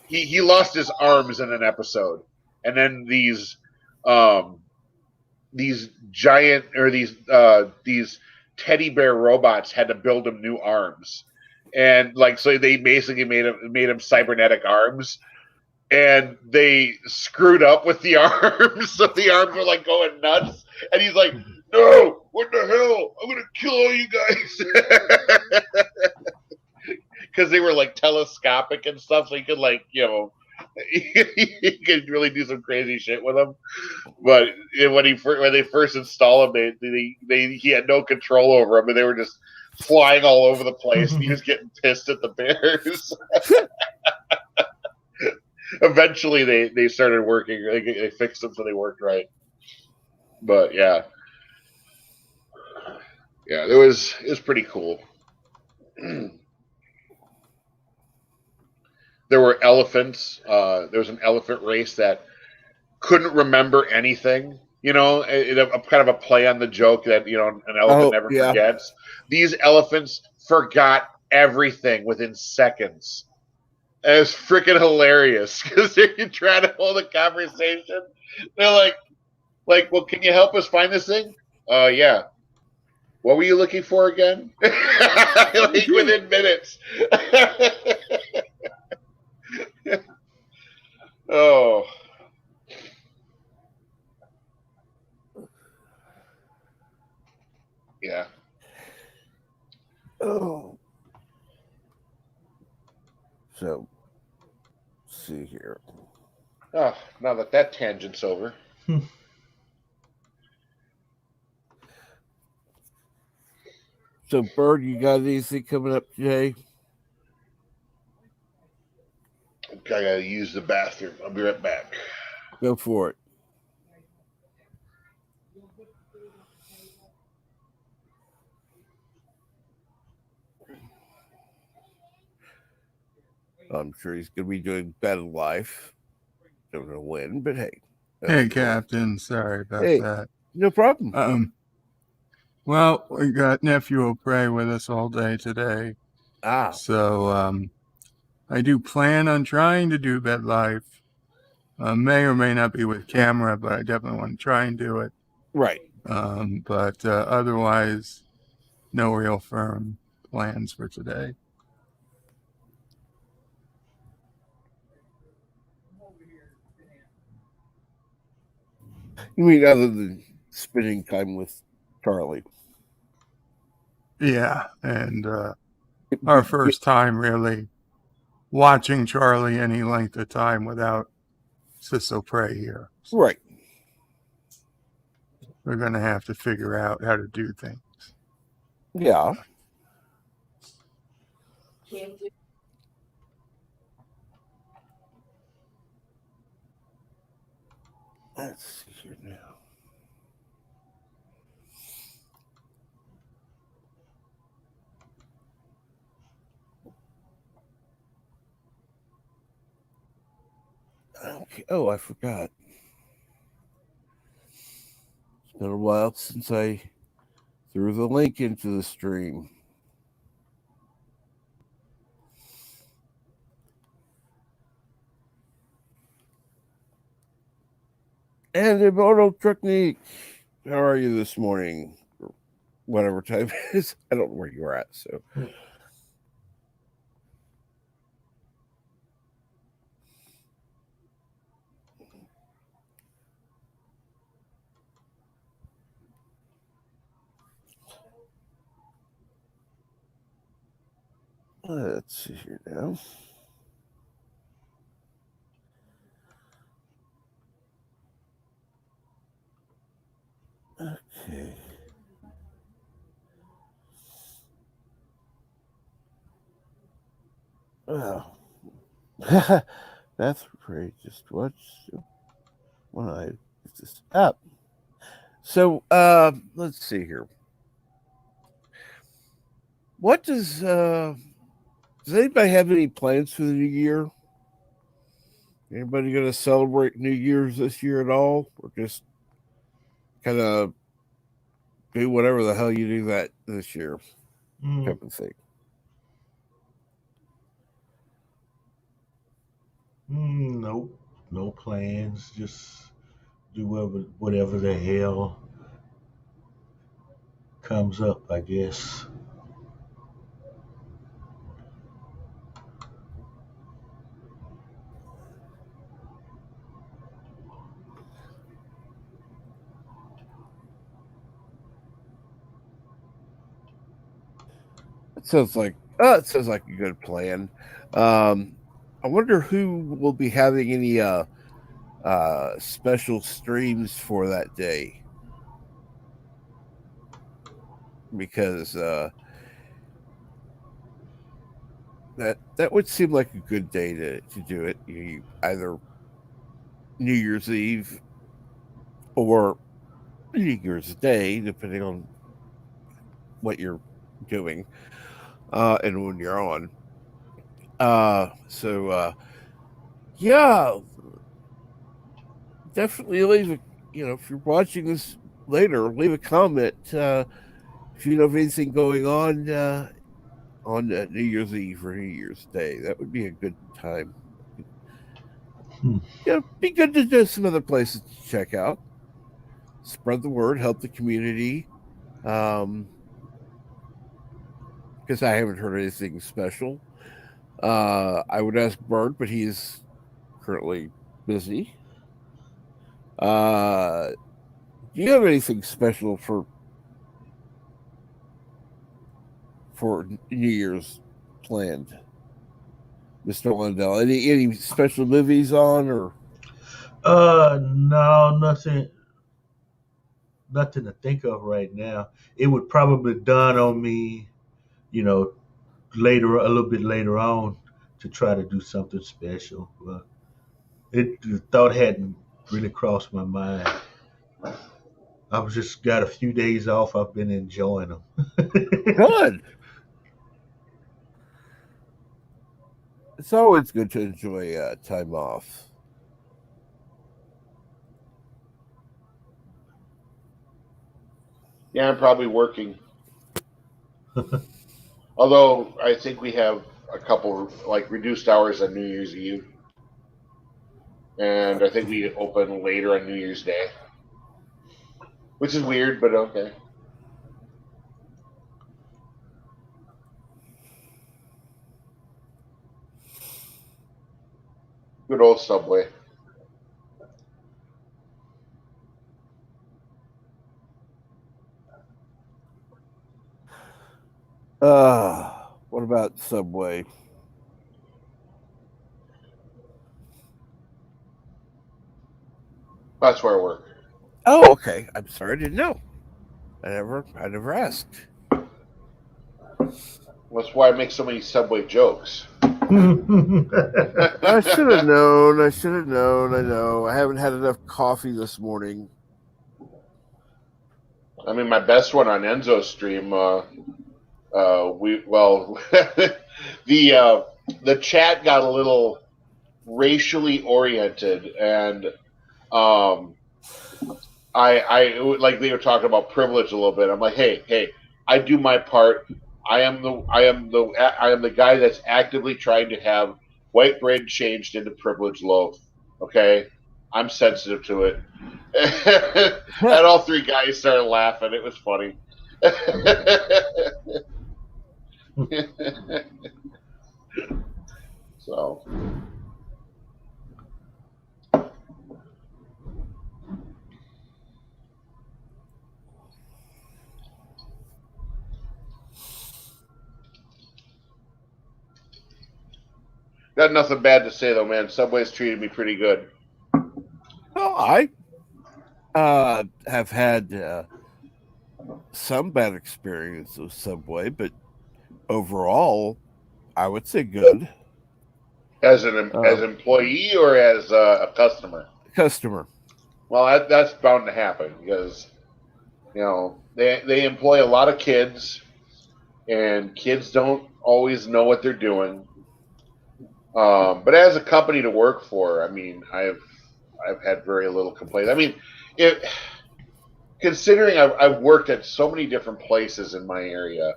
he lost his arms in an episode, and then um these giant or these teddy bear robots had to build him new arms, and like so they basically made him cybernetic arms, and they screwed up with the arms, so the arms were like going nuts, and he's like, "No, what the hell? I'm gonna kill all you guys," because they were like telescopic and stuff, so he could like he could really do some crazy shit with them. But when they first installed him, he had no control over them, and they were just flying all over the place, and he was getting pissed at the bears. Eventually, they started working. They fixed them so they worked right. But yeah, it was pretty cool. There were elephants. There was an elephant race that couldn't remember anything. Kind of a play on the joke that an elephant Oh, never yeah. forgets. These elephants forgot everything within seconds. And it's freaking hilarious because they're trying to hold a conversation. They're well, can you help us find this thing? Yeah. What were you looking for again? Like within minutes. Oh, yeah. Oh. So, let's see here. Oh, now that tangent's over. So, Bird, you got anything coming up today? I gotta use the bathroom. I'll be right back. Go for it. I'm sure he's going to be doing better life. Don't know when, but hey. Hey, Captain. Sorry about Hey, that. no problem. Well, we got Nephew O'Prey with us all day today. So, I do plan on trying to do Bed Life. May or may not be with camera, but I definitely want to try and do it. Right. But otherwise, no real firm plans for today. You mean other than spending time with Charlie? Yeah, and our first time really watching Charlie any length of time without Sis O'Prey here. So right. we're going to have to figure out how to do things. Yeah. Let's see here now. Okay. Oh, I forgot. It's been a while since I threw the link into the stream. And Immortal Technique, how are you this morning? whatever time it is. I don't know where you're at, so. Let's see here now. Okay. Well, that's great. Just watch when I get this up. So, let's see here. What does anybody have any plans for the new year? Anybody going to celebrate New Year's this year at all, or just kind of do whatever the hell you do that this year, type of thing? Nope, no plans. Just do whatever the hell comes up, I guess. It sounds like a good plan. I wonder who will be having any special streams for that day, because that would seem like a good day to do it. You either New Year's Eve or New Year's Day, depending on what you're doing and when you're on. Yeah, definitely leave a, if you're watching this later, leave a comment if you know of anything going on New Year's Eve or New Year's Day. That would be a good time. Yeah, be good to do some other places to check out. Spread the word, help the community. Because I haven't heard anything special. I would ask Bird, but he's currently busy. Do you have anything special for New Year's planned, Mr. Lindell? Any special movies on, or? No, nothing to think of right now. It would probably dawn on me, you know, a little bit later on, to try to do something special. But the thought hadn't really crossed my mind. I've just got a few days off. I've been enjoying them. Good. It's always good to enjoy time off. Yeah, I'm probably working. Although I think we have a couple like reduced hours on New Year's Eve, and I think we open later on New Year's Day, which is weird, but okay. Good old Subway. What about Subway? That's where I work. Oh, okay. I'm sorry, I didn't know. I never asked. That's why I make so many Subway jokes. I should have known. I know. I haven't had enough coffee this morning. I mean, my best one on Enzo's stream. The chat got a little racially oriented, and I like they were talking about privilege a little bit. I'm like, hey, I do my part. I am the guy that's actively trying to have white bread changed into privileged loaf. Okay, I'm sensitive to it. And all three guys started laughing. It was funny. So. Got nothing bad to say though, man. Subway's treated me pretty good. Well, I have had some bad experience with Subway, but overall, I would say good. As an employee or as a customer? Customer. Well, that's bound to happen because they employ a lot of kids, and kids don't always know what they're doing. But as a company to work for, I mean, I've had very little complaints. I mean, considering I've worked at so many different places in my area,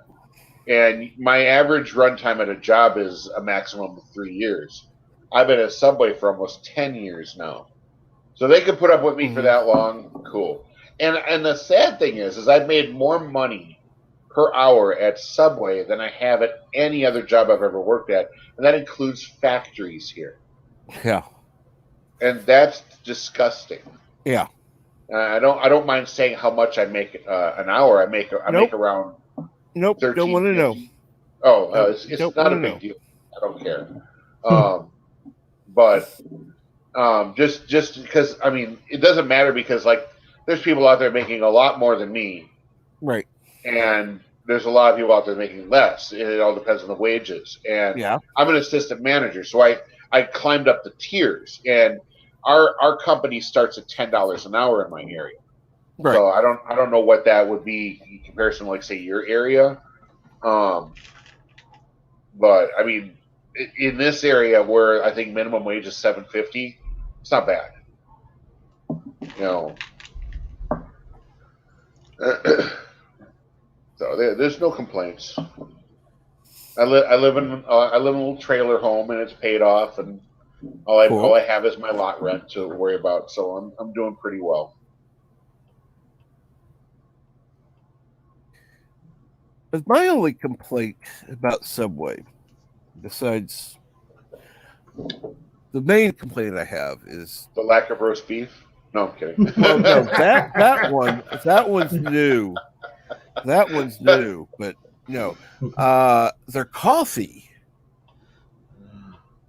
and my average runtime at a job is a maximum of 3 years. I've been at Subway for almost 10 years now. So they could put up with me for that long, cool. And the sad thing is I've made more money per hour at Subway than I have at any other job I've ever worked at, and that includes factories here. Yeah. And that's disgusting. Yeah. I don't mind saying how much I make an hour. I make around. Nope. Don't want to know. Oh, it's not a big deal. I don't care. But just because, I mean, it doesn't matter because like there's people out there making a lot more than me, right? And there's a lot of people out there making less. It all depends on the wages. And I'm an assistant manager, so I climbed up the tiers, and our company starts at $10 an hour in my area. Right. So I don't know what that would be in comparison to, like, say, your area. But I mean, in this area where I think minimum wage is $7.50, it's not bad. So there's no complaints. I live in a little trailer home, and it's paid off, and all I have is my lot rent to worry about. So I'm doing pretty well. But my only complaint about Subway, besides the main complaint I have, is the lack of roast beef. No, I'm kidding. Well, no, that one's new. That one's new, but no, their coffee.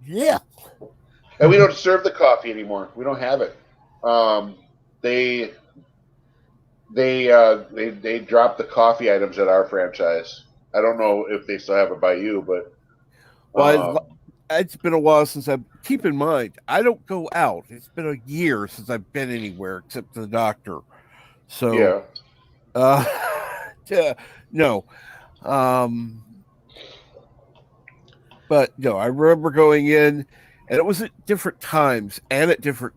Yeah, and we don't serve the coffee anymore. We don't have it. They dropped the coffee items at our franchise. I don't know if they still have it by you, but it's been a while since I've. Keep in mind, I don't go out. It's been a year since I've been anywhere except to the doctor. So, no. But no, I remember going in, and it was at different times and at different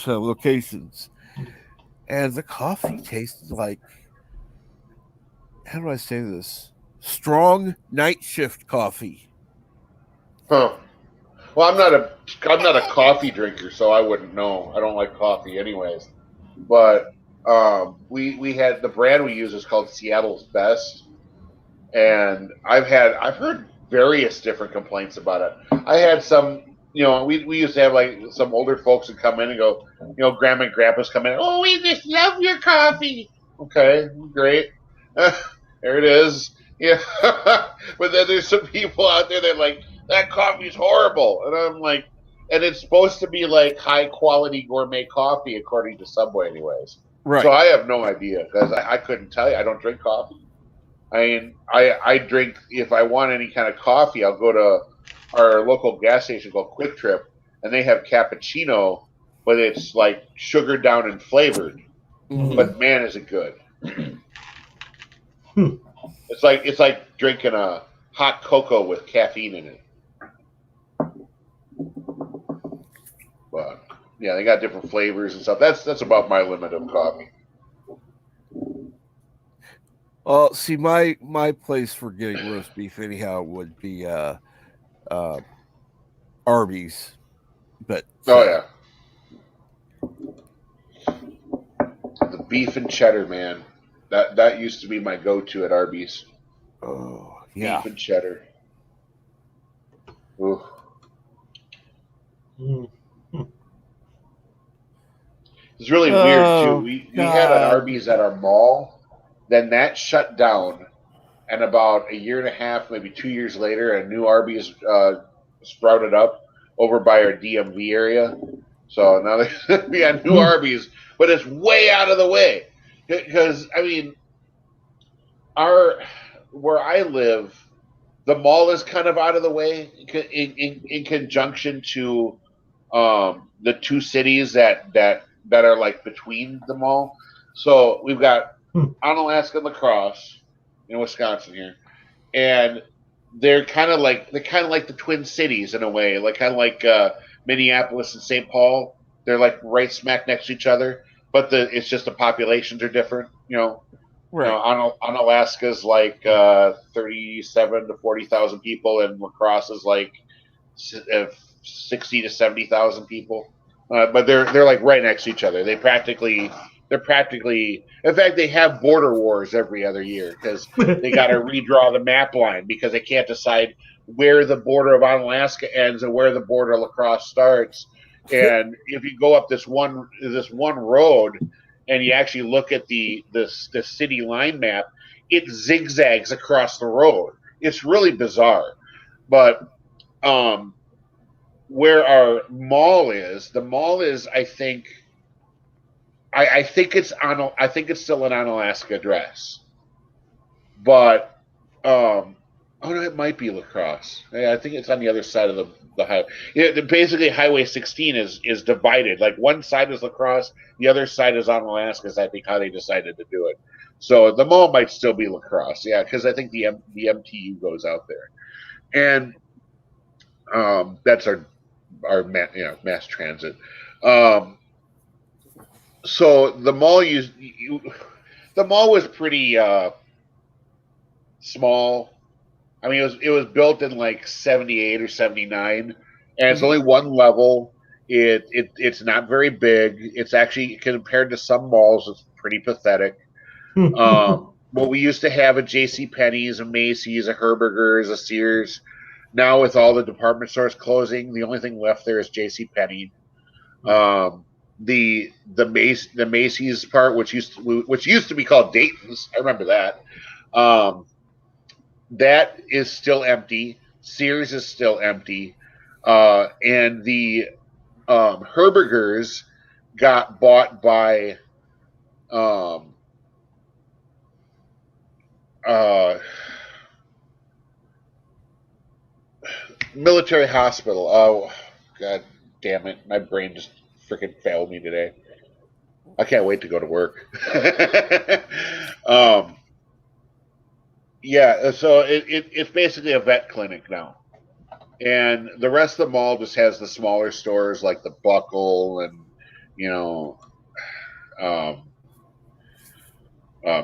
locations, and the coffee tasted like, how do I say this? Strong night shift coffee. Huh. Well, I'm not a coffee drinker, so I wouldn't know. I don't like coffee, anyways. But we had the brand we use is called Seattle's Best, and I've heard various different complaints about it. I had some, we used to have like some older folks that come in and go, grandma and grandpas come in. Oh, we just love your coffee. Okay, great. There it is. Yeah, but then there's some people out there that like, that coffee's horrible, and I'm like, and it's supposed to be like high quality gourmet coffee according to Subway, anyways. Right. So I have no idea because I couldn't tell you. I don't drink coffee. I mean, I drink, if I want any kind of coffee, I'll go to our local gas station called Quick Trip, and they have cappuccino, but it's like sugared down and flavored. Mm-hmm. But man, is it good! It's like drinking a hot cocoa with caffeine in it. But yeah, they got different flavors and stuff. That's about my limit of coffee. Well, see, my place for getting roast beef anyhow would be Arby's. But yeah, the beef and cheddar, man. That used to be my go-to at Arby's. Oh, yeah. Beef and cheddar. Ooh. It's really weird too. We had an Arby's at our mall, then that shut down, and about a year and a half, maybe 2 years later, a new Arby's sprouted up over by our DMV area. So now we got new Arby's, but it's way out of the way because I mean, where I live, the mall is kind of out of the way in conjunction to the two cities that are like between the mall. So we've got Onalaska and La Crosse in Wisconsin here, and they're kind of like the Twin Cities in a way, like kind of like Minneapolis and St. Paul. They're like right smack next to each other, but it's just the populations are different. Alaska's like 37 to 40,000 people, and La Crosse is like 60 to 70,000 people. But they're like right next to each other. They're practically. In fact, they have border wars every other year because they got to redraw the map line because they can't decide where the border of Alaska ends and where the border of La Crosse starts. And if you go up this one road and you actually look at the city line map, it zigzags across the road. It's really bizarre, but where our mall is, the mall is, I think it's still an Onalaska address, but oh no, it might be La Crosse. Yeah, I think it's on the other side of the highway. Yeah, basically, Highway 16 is divided. Like one side is La Crosse, the other side is Onalaska. Is I think how they decided to do it. So the mall might still be La Crosse, yeah, because I think the MTU goes out there, and that's our mass transit. So the mall the mall was pretty small. I mean, it was built in like 78 or 79, and it's only one level. It's not very big. It's actually, compared to some malls, it's pretty pathetic. What we used to have a J.C. Penney's, a Macy's, a Herberger's, a Sears. Now with all the department stores closing, the only thing left there is J.C. Penney. The Macy's part, which used to be called Dayton's, I remember that. That is still empty. Sears is still empty, and the Herberger's got bought by military hospital. Oh, god damn it! My brain just freaking failed me today. I can't wait to go to work. Yeah, so it's basically a vet clinic now, and the rest of the mall just has the smaller stores like the Buckle and um,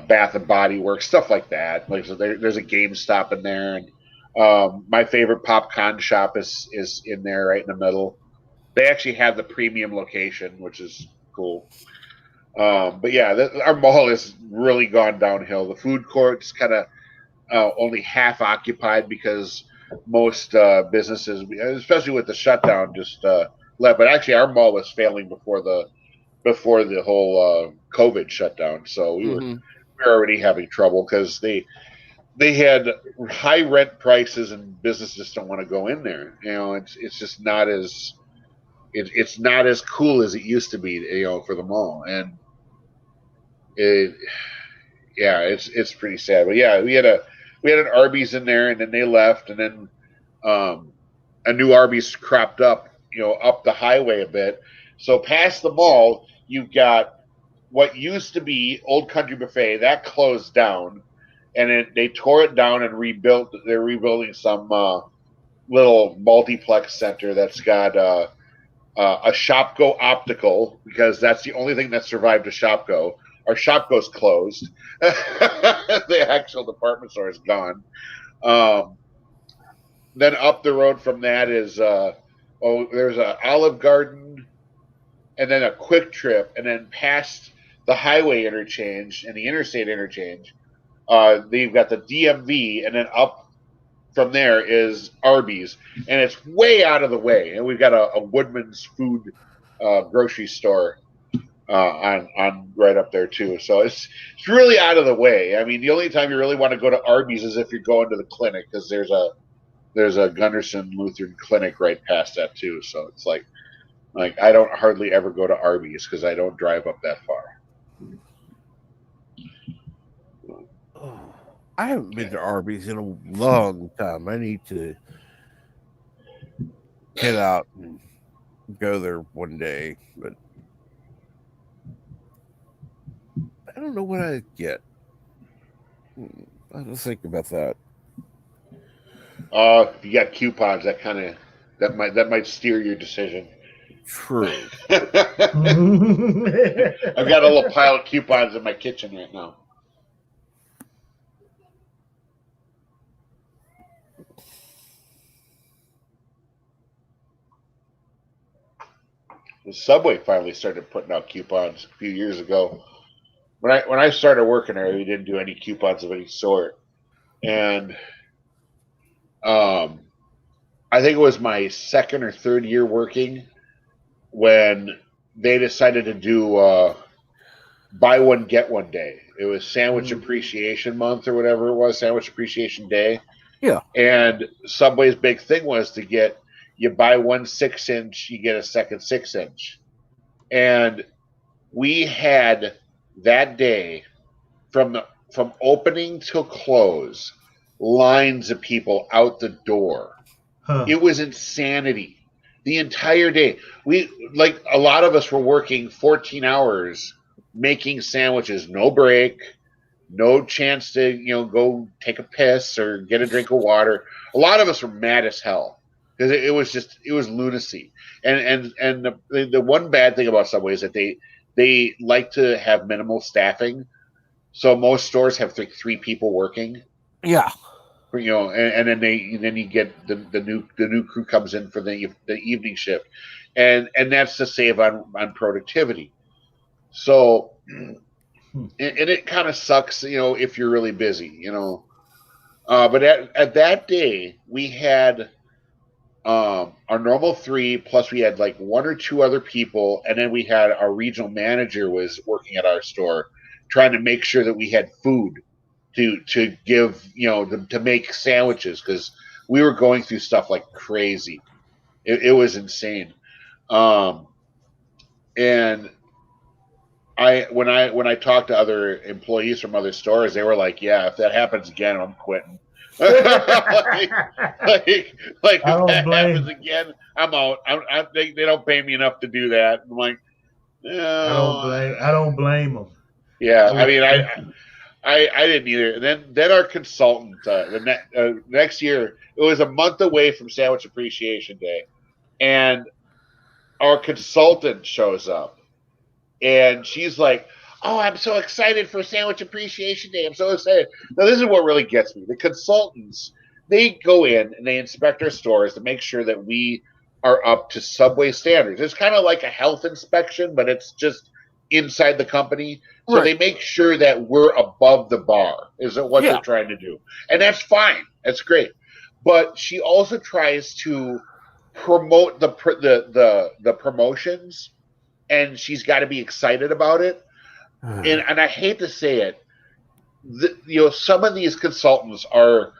Bath and Body Works, stuff like that. Like, so there's a GameStop in there, and my favorite popcorn shop is in there right in the middle. They actually have the premium location, which is cool. But yeah, our mall has really gone downhill. The food court's kind of only half occupied because most businesses, especially with the shutdown, just left. But actually, our mall was failing before the whole COVID shutdown. So we were already having trouble because they had high rent prices and businesses just don't want to go in there. It's just not as it's not as cool as it used to be. For the mall, and it's pretty sad. But yeah, we had an Arby's in there, and then they left, and then a new Arby's cropped up, up the highway a bit. So past the mall, you've got what used to be Old Country Buffet that closed down, and they tore it down and rebuilt. They're rebuilding some little multiplex center that's got a Shopko Optical, because that's the only thing that survived a Shopko. Our Shopko's closed. The actual department store is gone. Then up the road from that is there's an Olive Garden, and then a Quick Trip, and then past the highway interchange and the interstate interchange. You've got the DMV, and then up from there is Arby's, and it's way out of the way. And we've got a Woodman's Food grocery store on right up there too. So it's really out of the way. I mean, the only time you really want to go to Arby's is if you're going to the clinic, because there's a Gunderson Lutheran clinic right past that too. So it's like I don't hardly ever go to Arby's because I don't drive up that far. I haven't been to Arby's in a long time. I need to get out and go there one day, but I don't know what I get. I don't think about that. If you got coupons, that might steer your decision. True. I've got a little pile of coupons in my kitchen right now. The Subway finally started putting out coupons a few years ago. When I started working there, we didn't do any coupons of any sort, and I think it was my second or third year working when they decided to do buy one get one day. It was Sandwich Appreciation Month or whatever it was, Sandwich Appreciation Day. Yeah. And Subway's big thing was to get you buy one 6-inch, you get a second 6-inch. And we had that day from opening till close lines of people out the door. It was insanity. The entire day. We, like, a lot of us were working 14 hours making sandwiches, no break, no chance to, go take a piss or get a drink of water. A lot of us were mad as hell because it was lunacy. And the one bad thing about Subway is that they like to have minimal staffing. So most stores have three people working. Yeah. And then you get the new crew comes in for the evening shift, and that's to save on productivity. So, and it kind of sucks, if you're really busy, But at that day we had our normal 3, plus we had like 1 or 2 other people, and then we had our regional manager was working at our store, trying to make sure that we had food to give, to make sandwiches, because we were going through stuff like crazy. It was insane. And when I talked to other employees from other stores, they were like, "Yeah, if that happens again, I'm quitting." like if that happens again, I'm out. They don't pay me enough to do that. I'm like, no. I don't blame them. Yeah, I mean, I didn't either. And then our consultant, the next year, it was a month away from Sandwich Appreciation Day, and our consultant shows up, and she's like, "Oh, I'm so excited for Sandwich Appreciation Day. I'm so excited." Now, this is what really gets me. The consultants, they go in and they inspect our stores to make sure that we are up to Subway standards. It's kind of like a health inspection, but it's just inside the company. So they make sure that we're above the bar, is what they're trying to do. And that's fine. That's great. But she also tries to promote the promotions, and she's got to be excited about it. And I hate to say it, some of these consultants are,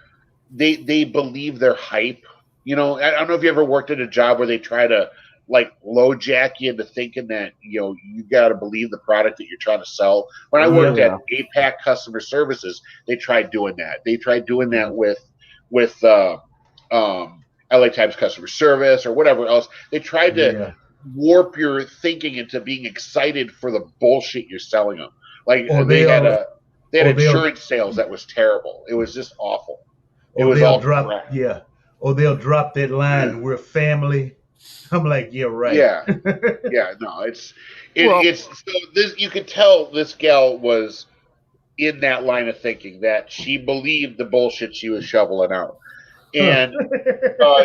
they believe their hype. I don't know if you ever worked at a job where they try to like low jack you into thinking that you got to believe the product that you're trying to sell. When I worked at APAC Customer Services, they tried doing that. They tried doing that with LA Times Customer Service or whatever else. They tried to warp your thinking into being excited for the bullshit you're selling them. Like they had insurance sales that was terrible. It was just awful. It was all crap. Or they'll drop that line, "We're family." I'm like, yeah, right. Yeah. No, it's so this, you could tell this gal was in that line of thinking, that she believed the bullshit she was shoveling out. And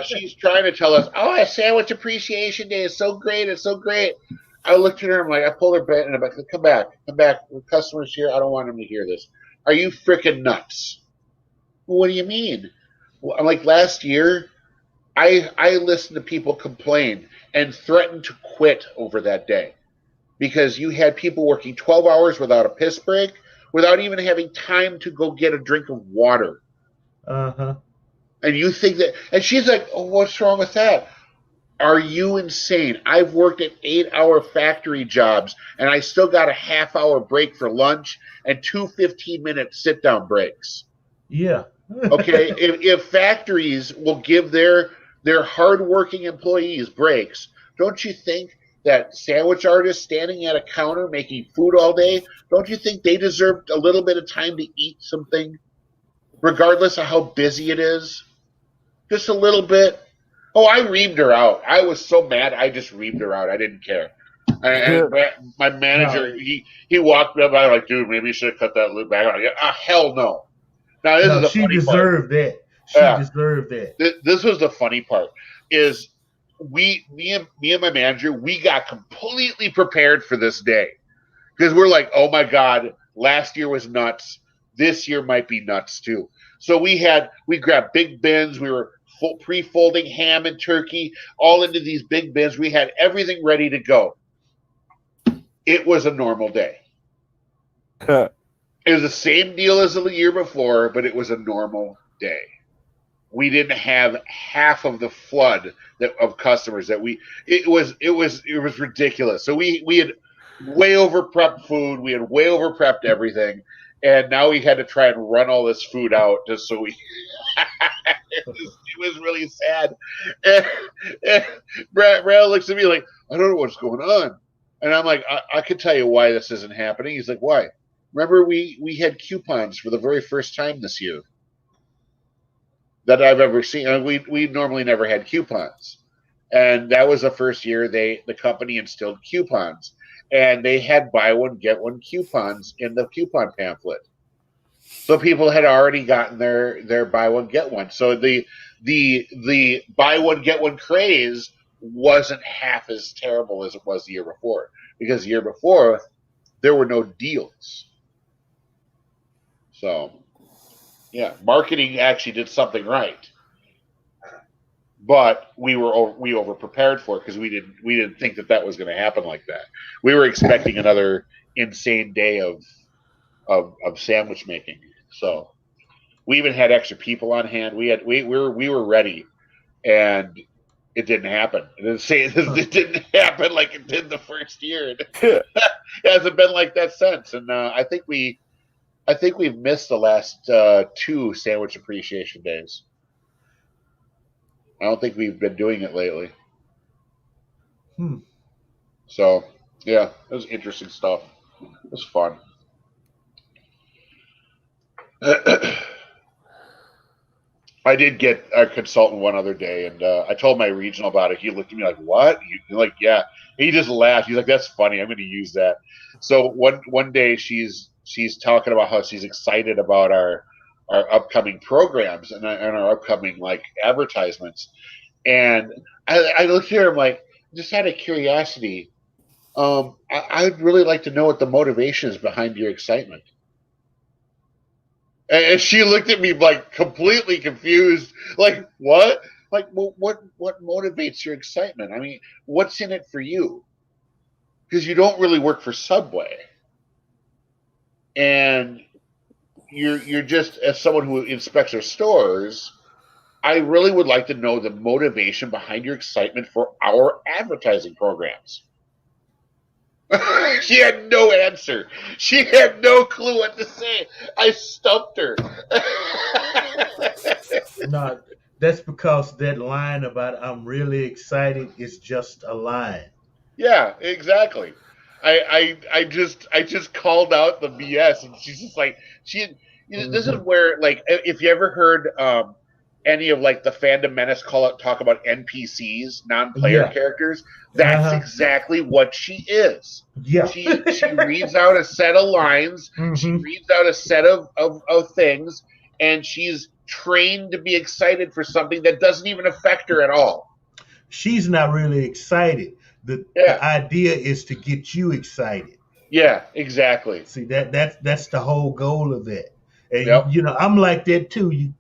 she's trying to tell us, "Oh, Sandwich Appreciation Day is so great. It's so great." I looked at her. I'm like, I pulled her back, and I'm like, come back. The customer's here. I don't want him to hear this. Are you freaking nuts? Well, what do you mean? Well, I'm like, last year, I listened to people complain and threaten to quit over that day because you had people working 12 hours without a piss break, without even having time to go get a drink of water. Uh-huh. And you think that, and she's like, oh, what's wrong with that? Are you insane? I've worked at 8-hour factory jobs and I still got a half-hour break for lunch and two 15-minute sit-down breaks. Yeah. Okay, if factories will give their hardworking employees breaks, don't you think that sandwich artists standing at a counter making food all day, don't you think they deserve a little bit of time to eat something, regardless of how busy it is? Just a little bit. Oh, I reamed her out. I was so mad, I just reamed her out. I didn't care. And my manager, No. he walked up. I was like, dude, maybe you should have cut that loop back on. Hell no. Now this is No, the she funny part. deserved that. She Yeah. deserved that. This was the funny part. Is me and my manager, we got completely prepared for this day because we're like, oh my god, last year was nuts. This year might be nuts too. So we grabbed big bins. We were pre-folding ham and turkey all into these big bins. We had everything ready to go. It was a normal day. It was the same deal as the year before, but it was a normal day. We didn't have half of the flood of customers that it was ridiculous. So we had way over prepped food. We had way over prepped everything. And now we had to try and run all this food out just so we it was really sad. And Brad looks at me like, I don't know what's going on. And I'm like, I could tell you why this isn't happening. He's like, why? Remember we had coupons for the very first time this year that I've ever seen. I mean, we normally never had coupons. And that was the first year the company instilled coupons. And they had buy one, get one coupons in the coupon pamphlet. So people had already gotten their buy one, get one. So the buy one, get one craze wasn't half as terrible as it was the year before. Because the year before, there were no deals. So, yeah, marketing actually did something right. But we over prepared for it because we didn't think that was going to happen like that. We were expecting another insane day of sandwich making. So we even had extra people on hand. We were ready, and it didn't happen. It didn't happen like it did the first year. It hasn't been like that since. And I think we've missed the last 2 sandwich appreciation days. I don't think we've been doing it lately. So, yeah, it was interesting stuff. It was fun. I did get a consultant one other day, and I told my regional about it. He looked at me like, what? He's like, yeah. He just laughed. He's like, that's funny. I'm going to use that. So one day she's talking about how she's excited about our upcoming programs and our upcoming like advertisements. And I looked at her, I'm like, just out of curiosity, I'd really like to know what the motivation is behind your excitement. And she looked at me like completely confused, like, what? Like, well, what motivates your excitement? I mean, what's in it for you? Because you don't really work for Subway. And you're just, as someone who inspects our stores, I really would like to know the motivation behind your excitement for our advertising programs. She had no answer. She had no clue what to say. I stumped her. No, that's because that line about I'm really excited is just a line. Yeah, exactly. I just called out the BS, and she's just like this is where, like, if you ever heard any of like the Fandom Menace talk about NPCs, non-player characters, that's exactly what she is. Yeah. She reads out a set of lines, she reads out a set of things, and she's trained to be excited for something that doesn't even affect her at all. She's not really excited. The Yeah. idea is to get you excited. Yeah, exactly. See, that's the whole goal of that. And Yep. I'm like that too.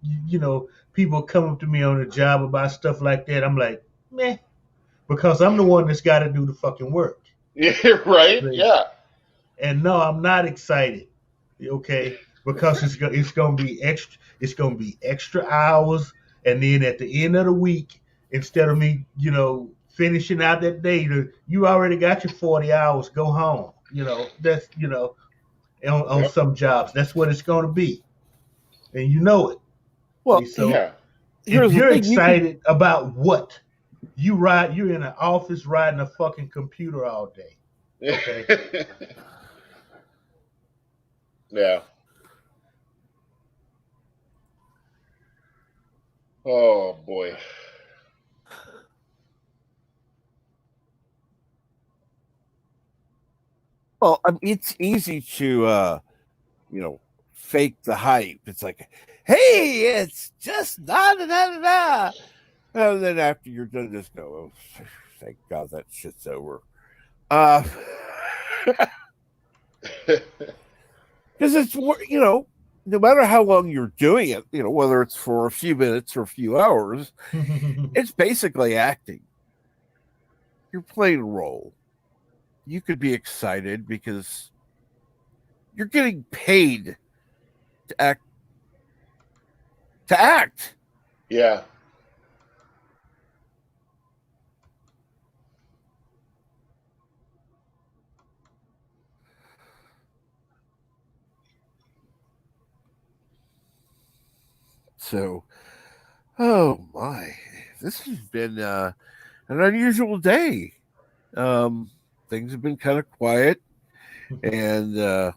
People come up to me on the job about stuff like that. I'm like, meh, because I'm the one that's got to do the fucking work. Yeah, right? See? Yeah. And no, I'm not excited. Okay, because it's gonna be extra. It's gonna be extra hours, and then at the end of the week, instead of me, finishing out that day, you already got your 40 hours. Go home. That's on Yep. some jobs, that's what it's gonna be, and you know it. Well, So Yeah. if here's the you're thing: you can, excited about what you're in an office riding a fucking computer all day. Okay. Yeah. Oh boy. well, I mean, it's easy to fake the hype. It's like, hey, it's just da da da da da. And then after you're done, just go, oh, thank God that shit's over. Because it's, no matter how long you're doing it, whether it's for a few minutes or a few hours, it's basically acting. You're playing a role. You could be excited because you're getting paid to act. To act. Yeah. So, oh my, this has been an unusual day. Things have been kind of quiet, and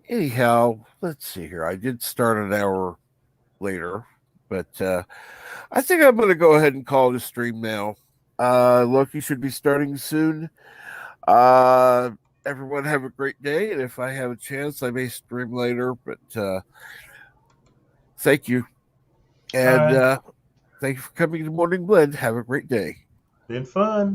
anyhow, let's see here. I did start an hour later, but I think I'm going to go ahead and call the stream now. Loki should be starting soon. Everyone have a great day, and if I have a chance, I may stream later. But thank you, and thank you for coming to Morning Blend. Have a great day. Been fun.